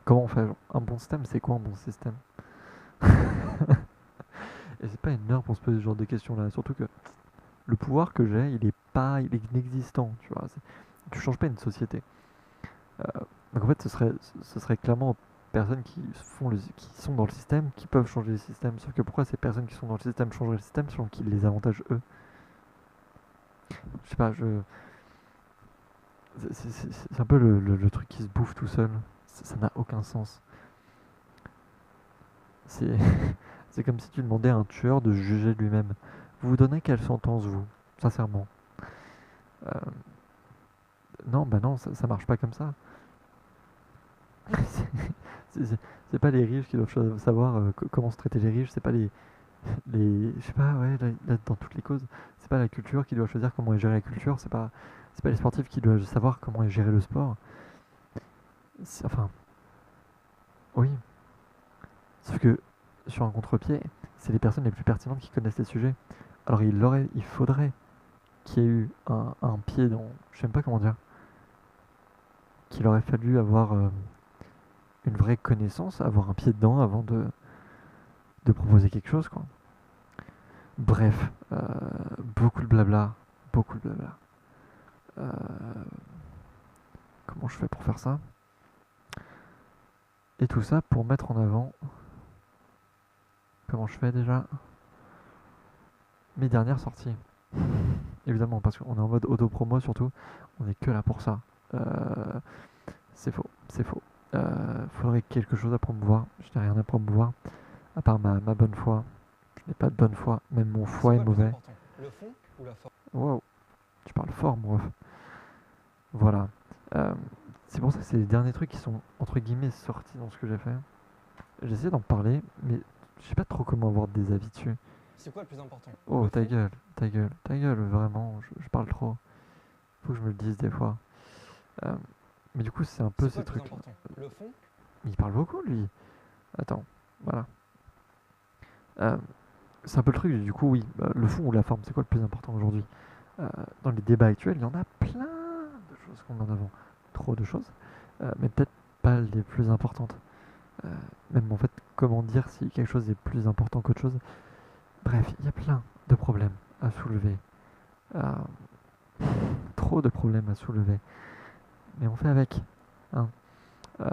comment on fait, genre, un bon système, c'est quoi un bon système? Et c'est pas une heure pour se poser ce genre de questions là, surtout que le pouvoir que j'ai, il est inexistant, tu vois. Tu changes pas une société. Euh, donc en fait, ce serait clairement aux personnes qui sont dans le système qui peuvent changer le système. Sauf que pourquoi ces personnes qui sont dans le système changeraient le système selon qu'ils les avantagent eux? Je sais pas, c'est un peu le truc qui se bouffe tout seul. Ça n'a aucun sens. C'est c'est comme si tu demandais à un tueur de juger lui-même. Vous vous donnez quelle sentence, vous? Sincèrement. Euh, non, bah non, ça marche pas comme ça. C'est c'est pas les riches qui doivent savoir comment se traiter les riches, c'est pas je sais pas, ouais, là, dans toutes les causes, c'est pas la culture qui doit choisir comment est gérée la culture, c'est pas les sportifs qui doivent savoir comment est géré le sport. Enfin, oui, sauf que sur un contre-pied, c'est les personnes les plus pertinentes qui connaissent les sujets. Alors il faudrait qu'il y ait eu un pied dans, je sais même pas comment dire, qu'il aurait fallu avoir une vraie connaissance, avoir un pied dedans avant de proposer quelque chose, quoi. Bref, beaucoup de blabla, beaucoup de blabla. Euh, Comment je fais pour faire ça? Et tout ça pour mettre en avant, comment je fais déjà? Mes dernières sorties. Évidemment, parce qu'on est en mode auto-promo surtout, on est que là pour ça. Euh, c'est faux, c'est faux. Faudrait quelque chose à promouvoir. Je n'ai rien à promouvoir, à part ma bonne foi. Je n'ai pas de bonne foi, même mon foie est mauvais. Le fond ou la forme? Wow, tu parles fort, moi. Voilà. Euh, c'est pour ça que c'est les derniers trucs qui sont, entre guillemets, sortis dans ce que j'ai fait. J'essaie d'en parler, mais je sais pas trop comment avoir des avis dessus. C'est quoi le plus important? Oh, Le ta fond? gueule, ta gueule, ta gueule, vraiment, je parle trop. Faut que je me le dise des fois. Euh, mais du coup, c'est un peu C'est quoi ces le plus trucs-là. important? Le fond? Il parle beaucoup, lui. Attends, voilà. Euh, c'est un peu le truc, du coup, oui. Le fond ou la forme, c'est quoi le plus important aujourd'hui? Dans les débats actuels, il y en a plein de choses qu'on met en avant. Trop de choses. Mais peut-être pas les plus importantes. Euh, Même en fait, comment dire si quelque chose est plus important qu'autre chose. Bref, il y a plein de problèmes à soulever. Euh, Trop de problèmes à soulever. Mais on fait avec. Hein. Euh,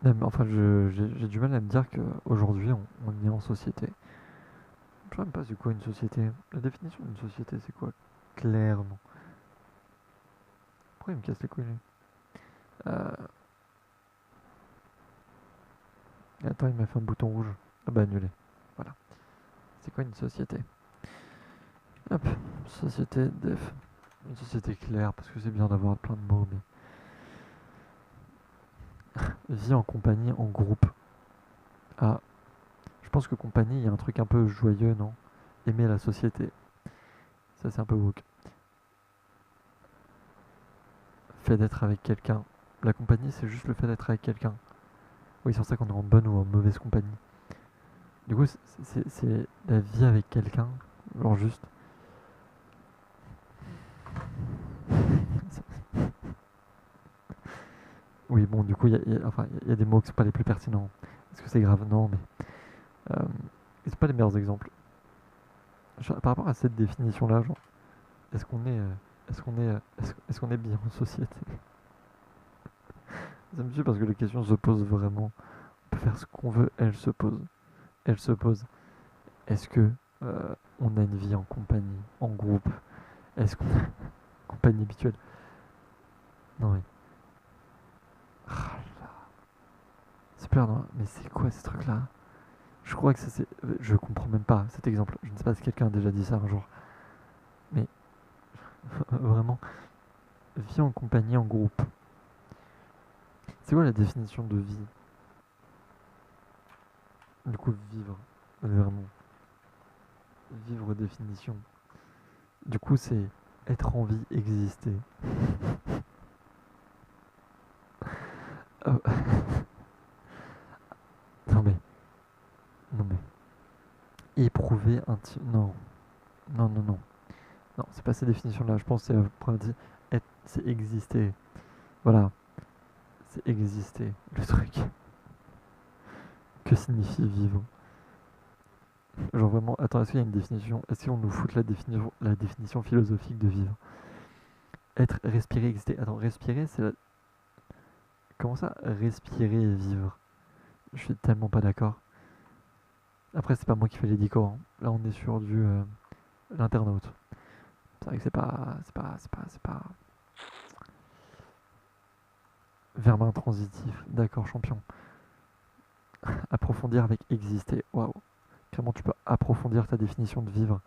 Même, enfin, j'ai du mal à me dire qu'aujourd'hui, on est en société. Je sais même pas c'est quoi une société. La définition d'une société, c'est quoi? Clairement. Pourquoi il me casse les couilles lui? euh... Attends, il m'a fait un bouton rouge. Ah bah annulé. Voilà. C'est quoi une société? Hop, société def. Une société claire, parce que c'est bien d'avoir plein de mots, mais... Vie en compagnie, en groupe. Ah, je pense que compagnie, il y a un truc un peu joyeux, non? Aimer la société. Ça, c'est un peu woke. Fait d'être avec quelqu'un. La compagnie, c'est juste le fait d'être avec quelqu'un. Oui, c'est pour ça qu'on est en bonne ou en mauvaise compagnie. Du coup, c'est la vie avec quelqu'un. Genre juste. Oui, bon, du coup, enfin, il y a des mots qui sont pas les plus pertinents. Est-ce que c'est grave? Non, mais euh, c'est pas les meilleurs exemples. Par rapport à cette définition-là, genre, est-ce qu'on est, est-ce qu'on est bien en société? Ça me tue parce que la question se pose vraiment peut faire ce qu'on veut, elle se pose. Elle se pose. Est-ce que on a une vie en compagnie, en groupe? Est-ce qu'on a une compagnie habituelle? Non mais. Ah là. C'est plus non, mais c'est quoi ces trucs-là? Je crois que ça c'est. Je comprends même pas cet exemple. Je ne sais pas si quelqu'un a déjà dit ça un jour. Mais vraiment, vie en compagnie, en groupe. C'est quoi la définition de vie? Du coup, vivre. Vraiment. Vivre définition. Du coup, c'est être en vie, exister. Oh. Non mais. Non mais. Éprouver un. Non. Non, non, non. Non, c'est pas ces définitions-là. Je pense que c'est exister. Voilà. C'est exister. Le truc. Que signifie vivre? Genre vraiment, attends, est-ce qu'il y a une définition? Est-ce qu'on nous fout la définition philosophique de vivre? Être, respirer, exister. Attends, respirer, c'est la... Comment ça? Respirer et vivre. Je suis tellement pas d'accord. Après, c'est pas moi qui fais les décors, hein. Là, on est sur du... l'internaute. C'est vrai que c'est pas... Verbe intransitif. D'accord, champion. Approfondir avec exister. Waouh. Comment tu peux approfondir ta définition de vivre?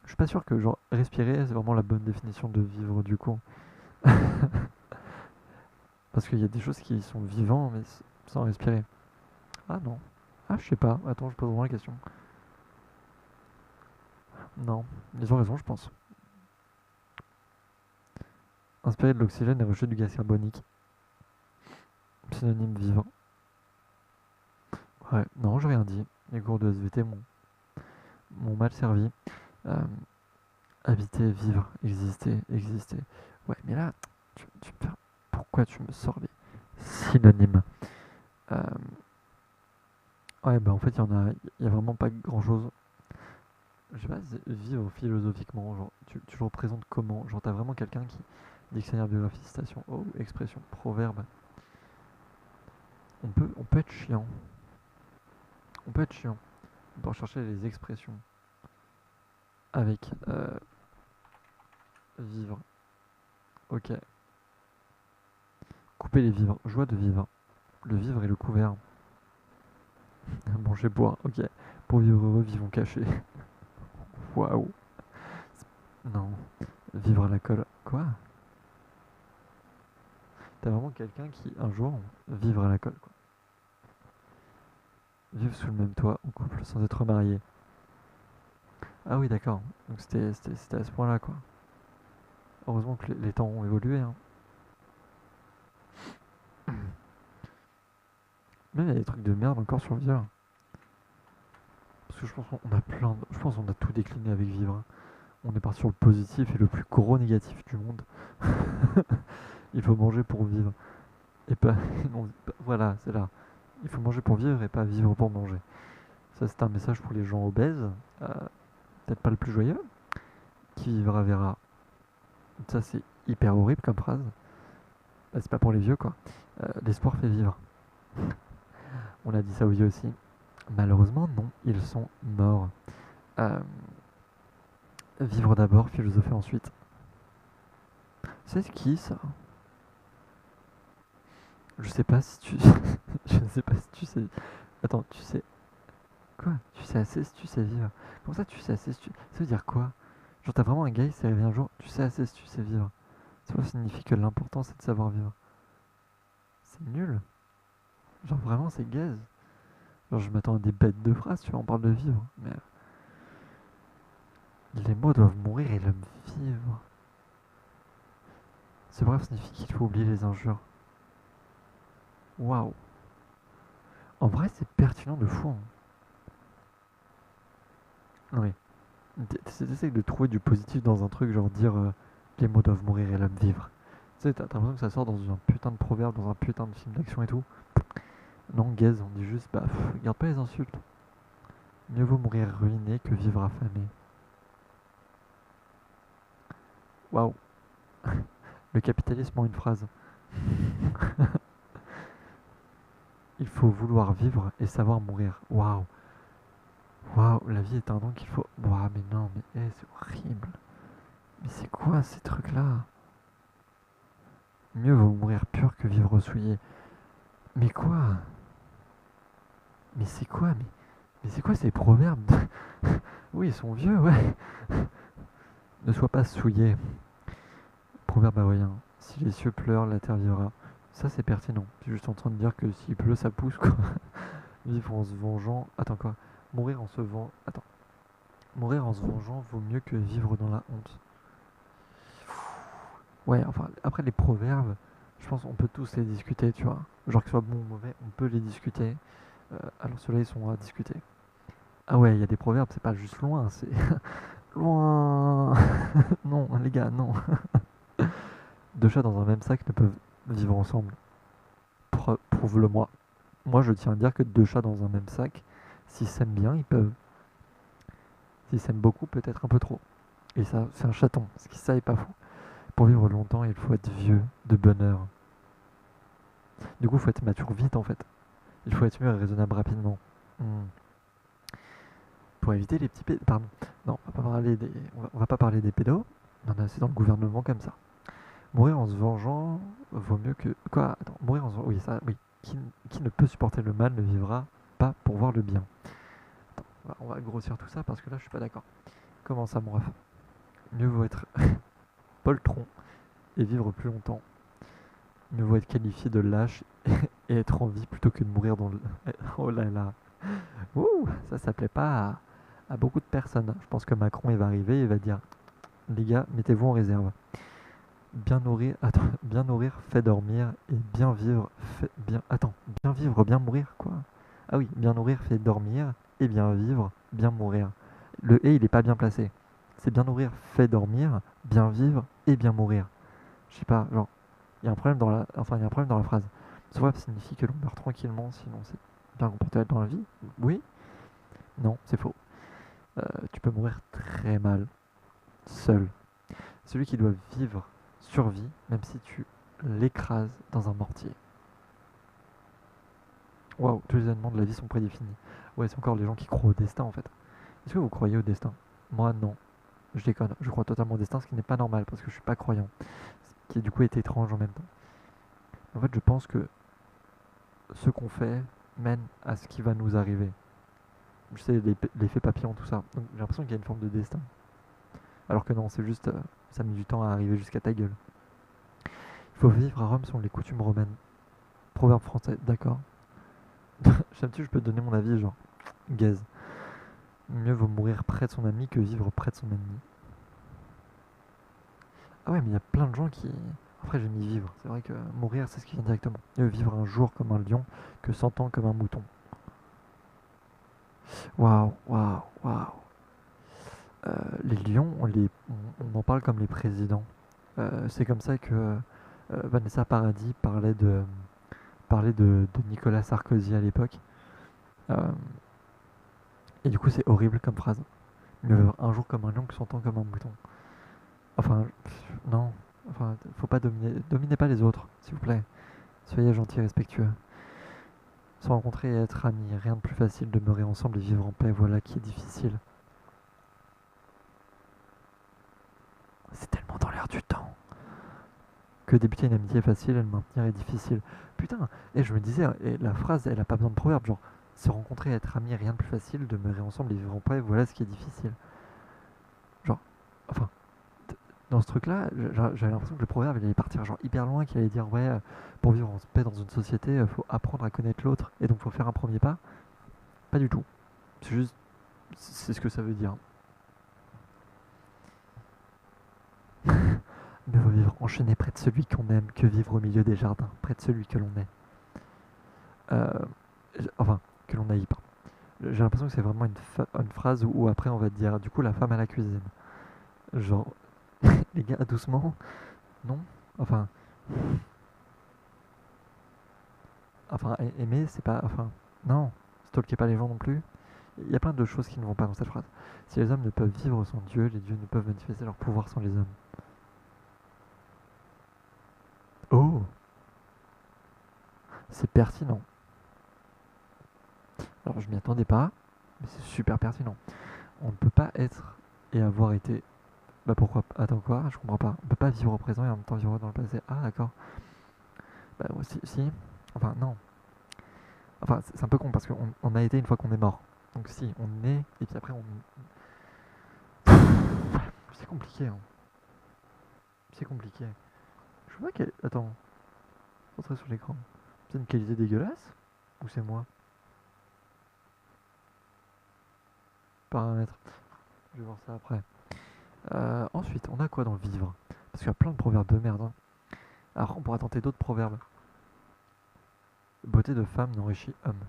Je suis pas sûr que genre respirer c'est vraiment la bonne définition de vivre du coup. Parce qu'il y a des choses qui sont vivantes mais sans respirer. Ah non. Ah je sais pas. Attends, je pose vraiment la question. Non. Ils ont raison je pense. Inspirer de l'oxygène et rejeter du gaz carbonique. Synonyme vivant. Ouais, non, j'ai rien dit. Les cours de SVT m'ont mal servi. Euh, habiter, vivre, exister, exister. Ouais, mais là, pourquoi tu me sors les synonymes? Euh, ouais, bah en fait, il y a vraiment pas grand chose. Je sais pas, vivre philosophiquement, genre, tu le représentes comment? Genre, t'as vraiment quelqu'un qui. Dictionnaire, biographie, citation, oh, expression, proverbe. On peut être chiant. On peut être chiant. On peut rechercher les expressions avec vivre. Ok. Couper les vivres. Joie de vivre. Le vivre et le couvert. Manger, boire. Ok. Pour vivre heureux, vivons cachés. Waouh. Non. Vivre à la colle. Quoi? T'as vraiment quelqu'un qui, un jour, vivre à la colle, quoi. Vivre sous le même toit, en couple, sans être marié. Ah oui, d'accord. Donc c'était à ce point-là, quoi. Heureusement que les temps ont évolué, hein. Même il y a des trucs de merde encore sur vivre. Parce que je pense qu'on a Je pense qu'on a tout décliné avec vivre, hein. On est parti sur le positif et le plus gros négatif du monde. Il faut manger pour vivre. Et pas. Non, voilà, c'est là. Il faut manger pour vivre et pas vivre pour manger. Ça, c'est un message pour les gens obèses. Euh, Peut-être pas le plus joyeux. Qui vivra verra. Ça, c'est hyper horrible comme phrase. Bah, c'est pas pour les vieux, quoi. L'espoir fait vivre. On a dit ça aux vieux aussi. Malheureusement, non. Ils sont morts. Euh, Vivre d'abord, philosopher ensuite. C'est qui ça? Je sais pas si tu. Je ne sais pas si tu sais. Attends, tu sais. Quoi? Tu sais assez si tu sais vivre. Comment ça, tu sais assez si tu. Ça veut dire quoi? Genre, t'as vraiment un gars, il s'est réveillé un jour, tu sais assez si tu sais vivre. Ça signifie que l'important c'est de savoir vivre. C'est nul. Genre, vraiment, c'est gaze. Genre, je m'attends à des bêtes de phrases, tu vois, on parle de vivre. Mais. Les mots doivent mourir et l'homme vivre. Ce bref signifie qu'il faut oublier les injures. Waouh. En vrai, c'est pertinent de fou, hein. Oui. T'essayes de trouver du positif dans un truc, genre dire les mots doivent mourir et l'homme vivre. Tu sais, t'as l'impression que ça sort dans un putain de proverbe, dans un putain de film d'action et tout. Non, gaze, on dit juste, bah, regarde pas les insultes. Mieux vaut mourir ruiné que vivre affamé. Waouh. Le, capitalisme, en une phrase. Il faut vouloir vivre et savoir mourir. Waouh. Waouh, la vie est un don qu'il faut. Waouh, mais non, mais c'est horrible. Mais c'est quoi ces trucs-là? Mieux vaut mourir pur que vivre souillé. Mais quoi? Mais c'est quoi? Mais c'est quoi ces proverbes? Oui, ils sont vieux, ouais. Ne sois pas souillé. Proverbe hawaïen. Si les cieux pleurent, la terre vivra. Ça, c'est pertinent. Je suis juste en train de dire que s'il pleut, ça pousse, quoi. Vivre en se vengeant. Attends, quoi? Mourir en se vengeant. Attends. Mourir en se vengeant vaut mieux que vivre dans la honte. Ouais, enfin, après les proverbes, je pense qu'on peut tous les discuter, tu vois. Genre que ce soit bon ou mauvais, on peut les discuter. Alors ceux-là, ils sont à discuter. Ah ouais, il y a des proverbes, c'est pas juste loin, c'est loin. Non, les gars, non. Deux chats dans un même sac ne peuvent vivre ensemble. Prouve-le-moi. Moi, je tiens à dire que deux chats dans un même sac, s'ils s'aiment bien, ils peuvent. S'ils s'aiment beaucoup, peut-être un peu trop. Et ça, c'est un chaton, ce qui ça est pas fou. Pour vivre longtemps, il faut être vieux, de bonne heure. Du coup, il faut être mature vite en fait. Il faut être mûr et raisonnable rapidement. Hmm. Pour éviter les petits pédos. Pardon. Non, on va pas parler des pédos. On en a assez dans le gouvernement comme ça. Mourir en se vengeant vaut mieux que. Quoi? Attends, mourir en se vengeant. Oui, ça, oui. Qui ne peut supporter le mal ne vivra pas pour voir le bien. Attends, on va grossir tout ça parce que là, je suis pas d'accord. Comment ça, mon ref? Mieux vaut être poltron et vivre plus longtemps. Mieux vaut être qualifié de lâche et être en vie plutôt que de mourir dans le. Oh là là. Ouh, ça plaît pas à beaucoup de personnes. Je pense que Macron il va arriver et il va dire les gars, mettez-vous en réserve. Bien nourrir, attends, bien nourrir fait dormir et bien vivre fait bien. Attends, bien vivre, bien mourir quoi? Ah oui, bien nourrir fait dormir et bien vivre, bien mourir. Le et il est pas bien placé. C'est bien nourrir fait dormir, bien vivre et bien mourir. Je sais pas, genre il y a un problème dans il y a un problème dans la phrase. Soit signifie que l'on meurt tranquillement, sinon c'est bien comporté dans la vie. Oui, non, c'est faux. Tu peux mourir très mal, seul. Celui qui doit vivre survit, même si tu l'écrases dans un mortier. Waouh, tous les événements de la vie sont prédéfinis. Ouais, c'est encore les gens qui croient au destin en fait. Est-ce que vous croyez au destin? Moi, non. Je déconne. Je crois totalement au destin, ce qui n'est pas normal parce que je suis pas croyant. Ce qui du coup est étrange en même temps. En fait, je pense que ce qu'on fait mène à ce qui va nous arriver. Je sais, l'effet papillon, tout ça. Donc j'ai l'impression qu'il y a une forme de destin. Alors que non, c'est juste, ça met du temps à arriver jusqu'à ta gueule. Il faut vivre à Rome selon les coutumes romaines. Proverbe français, d'accord. J'aime-tu, je peux te donner mon avis, genre, gaze. Mieux vaut mourir près de son ami que vivre près de son ennemi. Ah ouais, mais il y a plein de gens qui. Après, j'ai mis vivre. C'est vrai que mourir, c'est ce qui vient directement. Mieux vivre un jour comme un lion que 100 ans comme un mouton. Waouh, waouh, waouh. Les lions, on en parle comme les présidents. C'est comme ça que Vanessa Paradis parlait de Nicolas Sarkozy à l'époque. Euh, et du coup, c'est horrible comme phrase. Mieux vivre un jour comme un lion que 100 ans comme un mouton. Enfin, non. Enfin, faut pas dominez pas les autres, s'il vous plaît. Soyez gentils et respectueux. Se rencontrer et être amis, rien de plus facile. Demeurer ensemble et vivre en paix, voilà qui est difficile. C'est tellement dans l'air du temps. Que débuter une amitié est facile et le maintenir est difficile. Putain, et je me disais, et la phrase, elle a pas besoin de proverbe, genre se rencontrer et être amis, rien de plus facile. Demeurer ensemble et vivre en paix, voilà ce qui est difficile. Genre, enfin, dans ce truc-là, j'avais l'impression que le proverbe il allait partir genre hyper loin, qu'il allait dire ouais, pour vivre en paix dans une société, faut apprendre à connaître l'autre et donc faut faire un premier pas. Pas du tout. C'est juste, c'est ce que ça veut dire. Mieux vaut vivre enchaîné près de celui qu'on aime que vivre au milieu des jardins, près de celui que l'on est. Euh, enfin, que l'on haït pas. J'ai l'impression que c'est vraiment une phrase où après on va te dire du coup la femme à la cuisine. Genre, les gars, doucement, non? Enfin, aimer, c'est pas. Enfin, non, stalkez pas les gens non plus. Il y a plein de choses qui ne vont pas dans cette phrase. Si les hommes ne peuvent vivre sans Dieu, les dieux ne peuvent manifester leur pouvoir sans les hommes. Oh, c'est pertinent. Alors je m'y attendais pas, mais c'est super pertinent. On ne peut pas être et avoir été. Bah pourquoi? Attends quoi? Je comprends pas. On peut pas vivre au présent et en même temps vivre dans le passé. Ah d'accord. Bah ouais, si. Enfin non. Enfin c'est un peu con parce qu'on a été une fois qu'on est mort. Donc si, on est et puis après on. C'est compliqué hein. C'est compliqué. Je vois qu'elle. Attends. Rentrer sur l'écran. C'est une qualité dégueulasse? Ou c'est moi? Paramètres. Je vais voir ça après. Ensuite, on a quoi dans le vivre? Parce qu'il y a plein de proverbes de merde. Hein. Alors, on pourra tenter d'autres proverbes. Beauté de femme n'enrichit homme.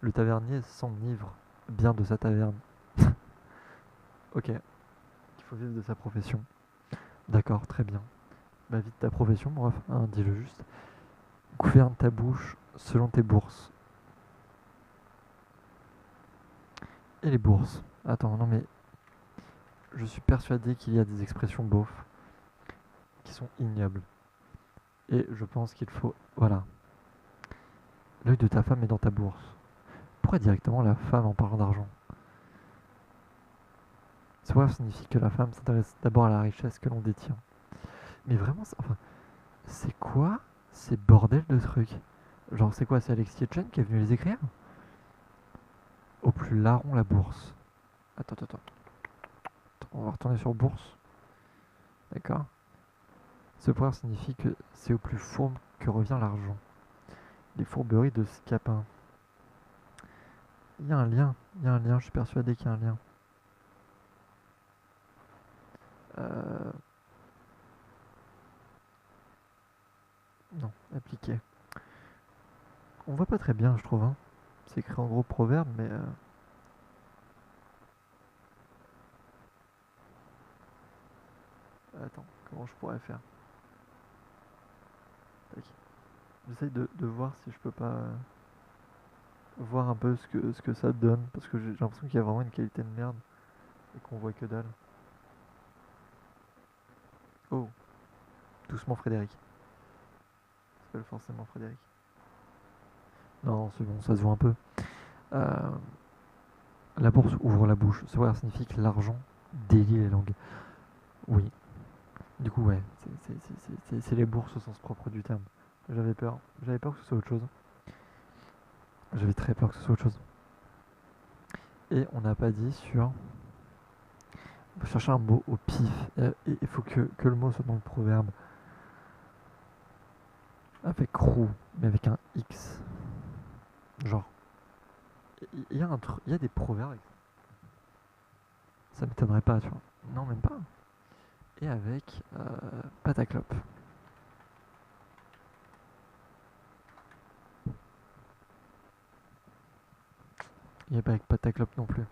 Le tavernier s'enivre bien de sa taverne. Ok. Il faut vivre de sa profession. D'accord, très bien. Bah, vite ta profession, bref, hein, dis-le juste. Gouverne ta bouche selon tes bourses. Et les bourses. Attends, non mais. Je suis persuadé qu'il y a des expressions beaufs qui sont ignobles. Et je pense qu'il faut. Voilà. L'œil de ta femme est dans ta bourse. Pourquoi directement la femme en parlant d'argent? Cela signifie que la femme s'intéresse d'abord à la richesse que l'on détient. Mais vraiment, enfin, c'est quoi ces bordels de trucs? Genre, c'est quoi? C'est Alexis Chen qui est venu les écrire? Au plus larron la bourse. Attends. On va retourner sur bourse. D'accord. Ce pouvoir signifie que c'est au plus fourbe que revient l'argent. Les fourberies de Scapin. Il y a un lien, je suis persuadé qu'il y a un lien. Non, appliqué. On voit pas très bien, je trouve. Hein. C'est écrit en gros proverbe, mais. Attends, comment je pourrais faire? Tac. J'essaye de voir si je peux pas voir un peu ce que ça donne, parce que j'ai l'impression qu'il y a vraiment une qualité de merde et qu'on voit que dalle. Oh, doucement Frédéric. Ça s'appelle forcément Frédéric. Non, c'est bon, ça se voit un peu. Euh, la bourse ouvre la bouche. Cela signifie que l'argent délie les langues. Oui. Du coup, ouais, c'est les bourses au sens propre du terme. J'avais peur. J'avais peur que ce soit autre chose. J'avais très peur que ce soit autre chose. Et on n'a pas dit sur. On va chercher un mot au pif. Et il faut que le mot soit dans le proverbe. Avec roux, mais avec un X. Genre. Il y a il y a des proverbes. Ça m'étonnerait pas, tu vois. Non, même pas. Et avec pâte à clope. Il n'y a pas avec pâte à clope non plus.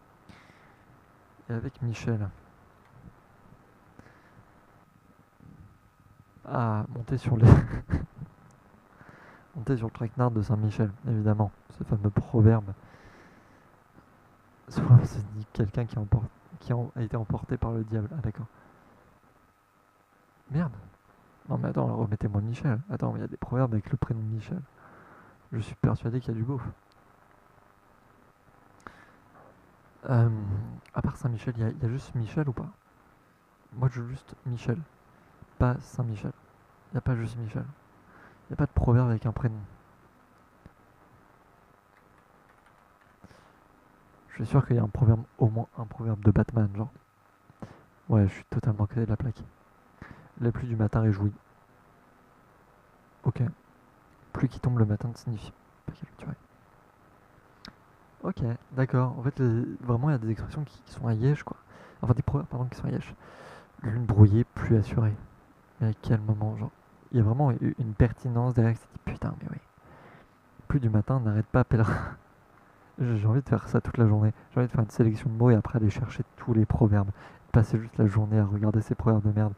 Et avec Michel. Ah, monter sur les. Monter sur le traquenard de Saint-Michel, évidemment. Ce fameux proverbe. Soit c'est dit quelqu'un qui a été emporté par le diable. Ah, d'accord. Merde. Non, mais attends, remettez-moi Michel. Attends, mais il y a des proverbes avec le prénom de Michel. Je suis persuadé qu'il y a du beauf. À part Saint-Michel, il y a juste Michel ou pas? Moi, je veux juste Michel, pas Saint-Michel. Il n'y a pas juste Michel. Il n'y a pas de proverbe avec un prénom. Je suis sûr qu'il y a un proverbe, au moins un proverbe de Batman, genre. Ouais, je suis totalement côté de la plaque. La pluie du matin réjouit. Ok. Pluie qui tombe le matin ne signifie pas qu'elle est durée. Ok, d'accord. En fait, vraiment, il y a des expressions qui sont à Yesh, quoi. Enfin, des proverbes, pardon, qui sont à Yesh. Lune brouillée, pluie assurée. Mais à quel moment, genre? Il y a vraiment une pertinence derrière qui se dit putain, mais oui. Pluie du matin, n'arrête pas, pèlerin. J'ai envie de faire ça toute la journée. J'ai envie de faire une sélection de mots et après aller chercher tous les proverbes. Passer juste la journée à regarder ces proverbes de merde.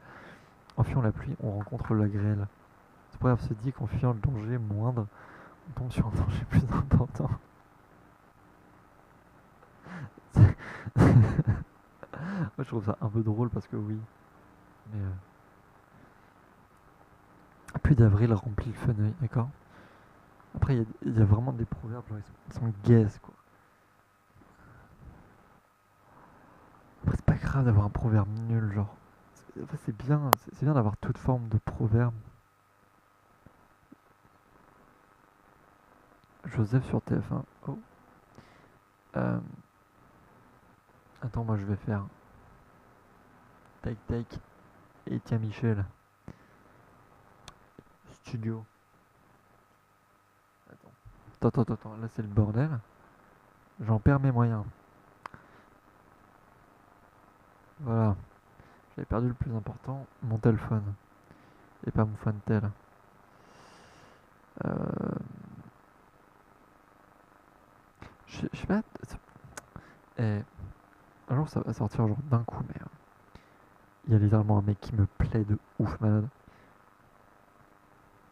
En fuyant la pluie, on rencontre la grêle. Ce proverbe se dit qu'en fuyant le danger moindre, on tombe sur un danger plus important. Moi je trouve ça un peu drôle parce que oui. Mais pluie d'avril remplit le fenouil, d'accord? Après il y a vraiment des proverbes, genre ils sont gays quoi. grave d'avoir un proverbe nul, genre. Enfin, c'est bien d'avoir toute forme de proverbe. Joseph sur TF1. Oh. Euh, Attends, moi je vais faire tac tac et tiens Michel. Studio. Attends, là c'est le bordel. J'en perds mes moyens. Voilà. J'avais perdu le plus important, mon téléphone. Et pas mon Fantel. Euh... Je sais pas. Eh, un jour ça va sortir genre d'un coup, mais il y a littéralement un mec qui me plaît de ouf malade.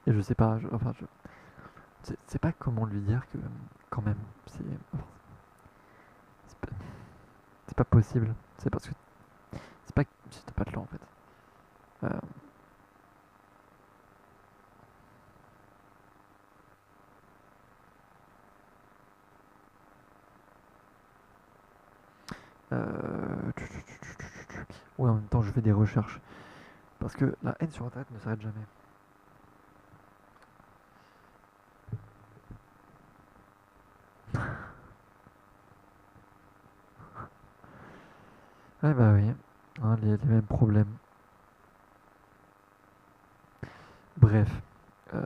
Et je sais pas, c'est pas comment lui dire que quand même, c'est pas, c'est pas possible. C'est parce que c'est pas si t'as pas de temps en fait. Euh, Ouais, en même temps, je fais des recherches. Parce que la haine sur internet ne s'arrête jamais. Ouais, bah oui, hein, les mêmes problèmes. Bref. Euh...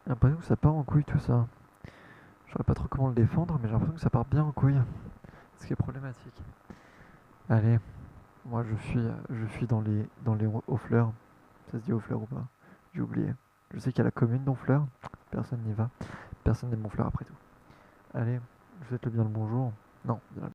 J'ai l'impression que ça part en couille tout ça. Je saurais pas trop comment le défendre, mais j'ai l'impression que ça part bien en couille. Ce qui est problématique. Allez, moi je suis dans les hauts-fleurs. Ça se dit hauts-fleurs ou pas? J'ai oublié. Je sais qu'il y a la commune d'Honfleur. Personne n'y va. Personne n'aime Honfleur après tout. Allez, je vous souhaite le bien le bonjour. Non, bien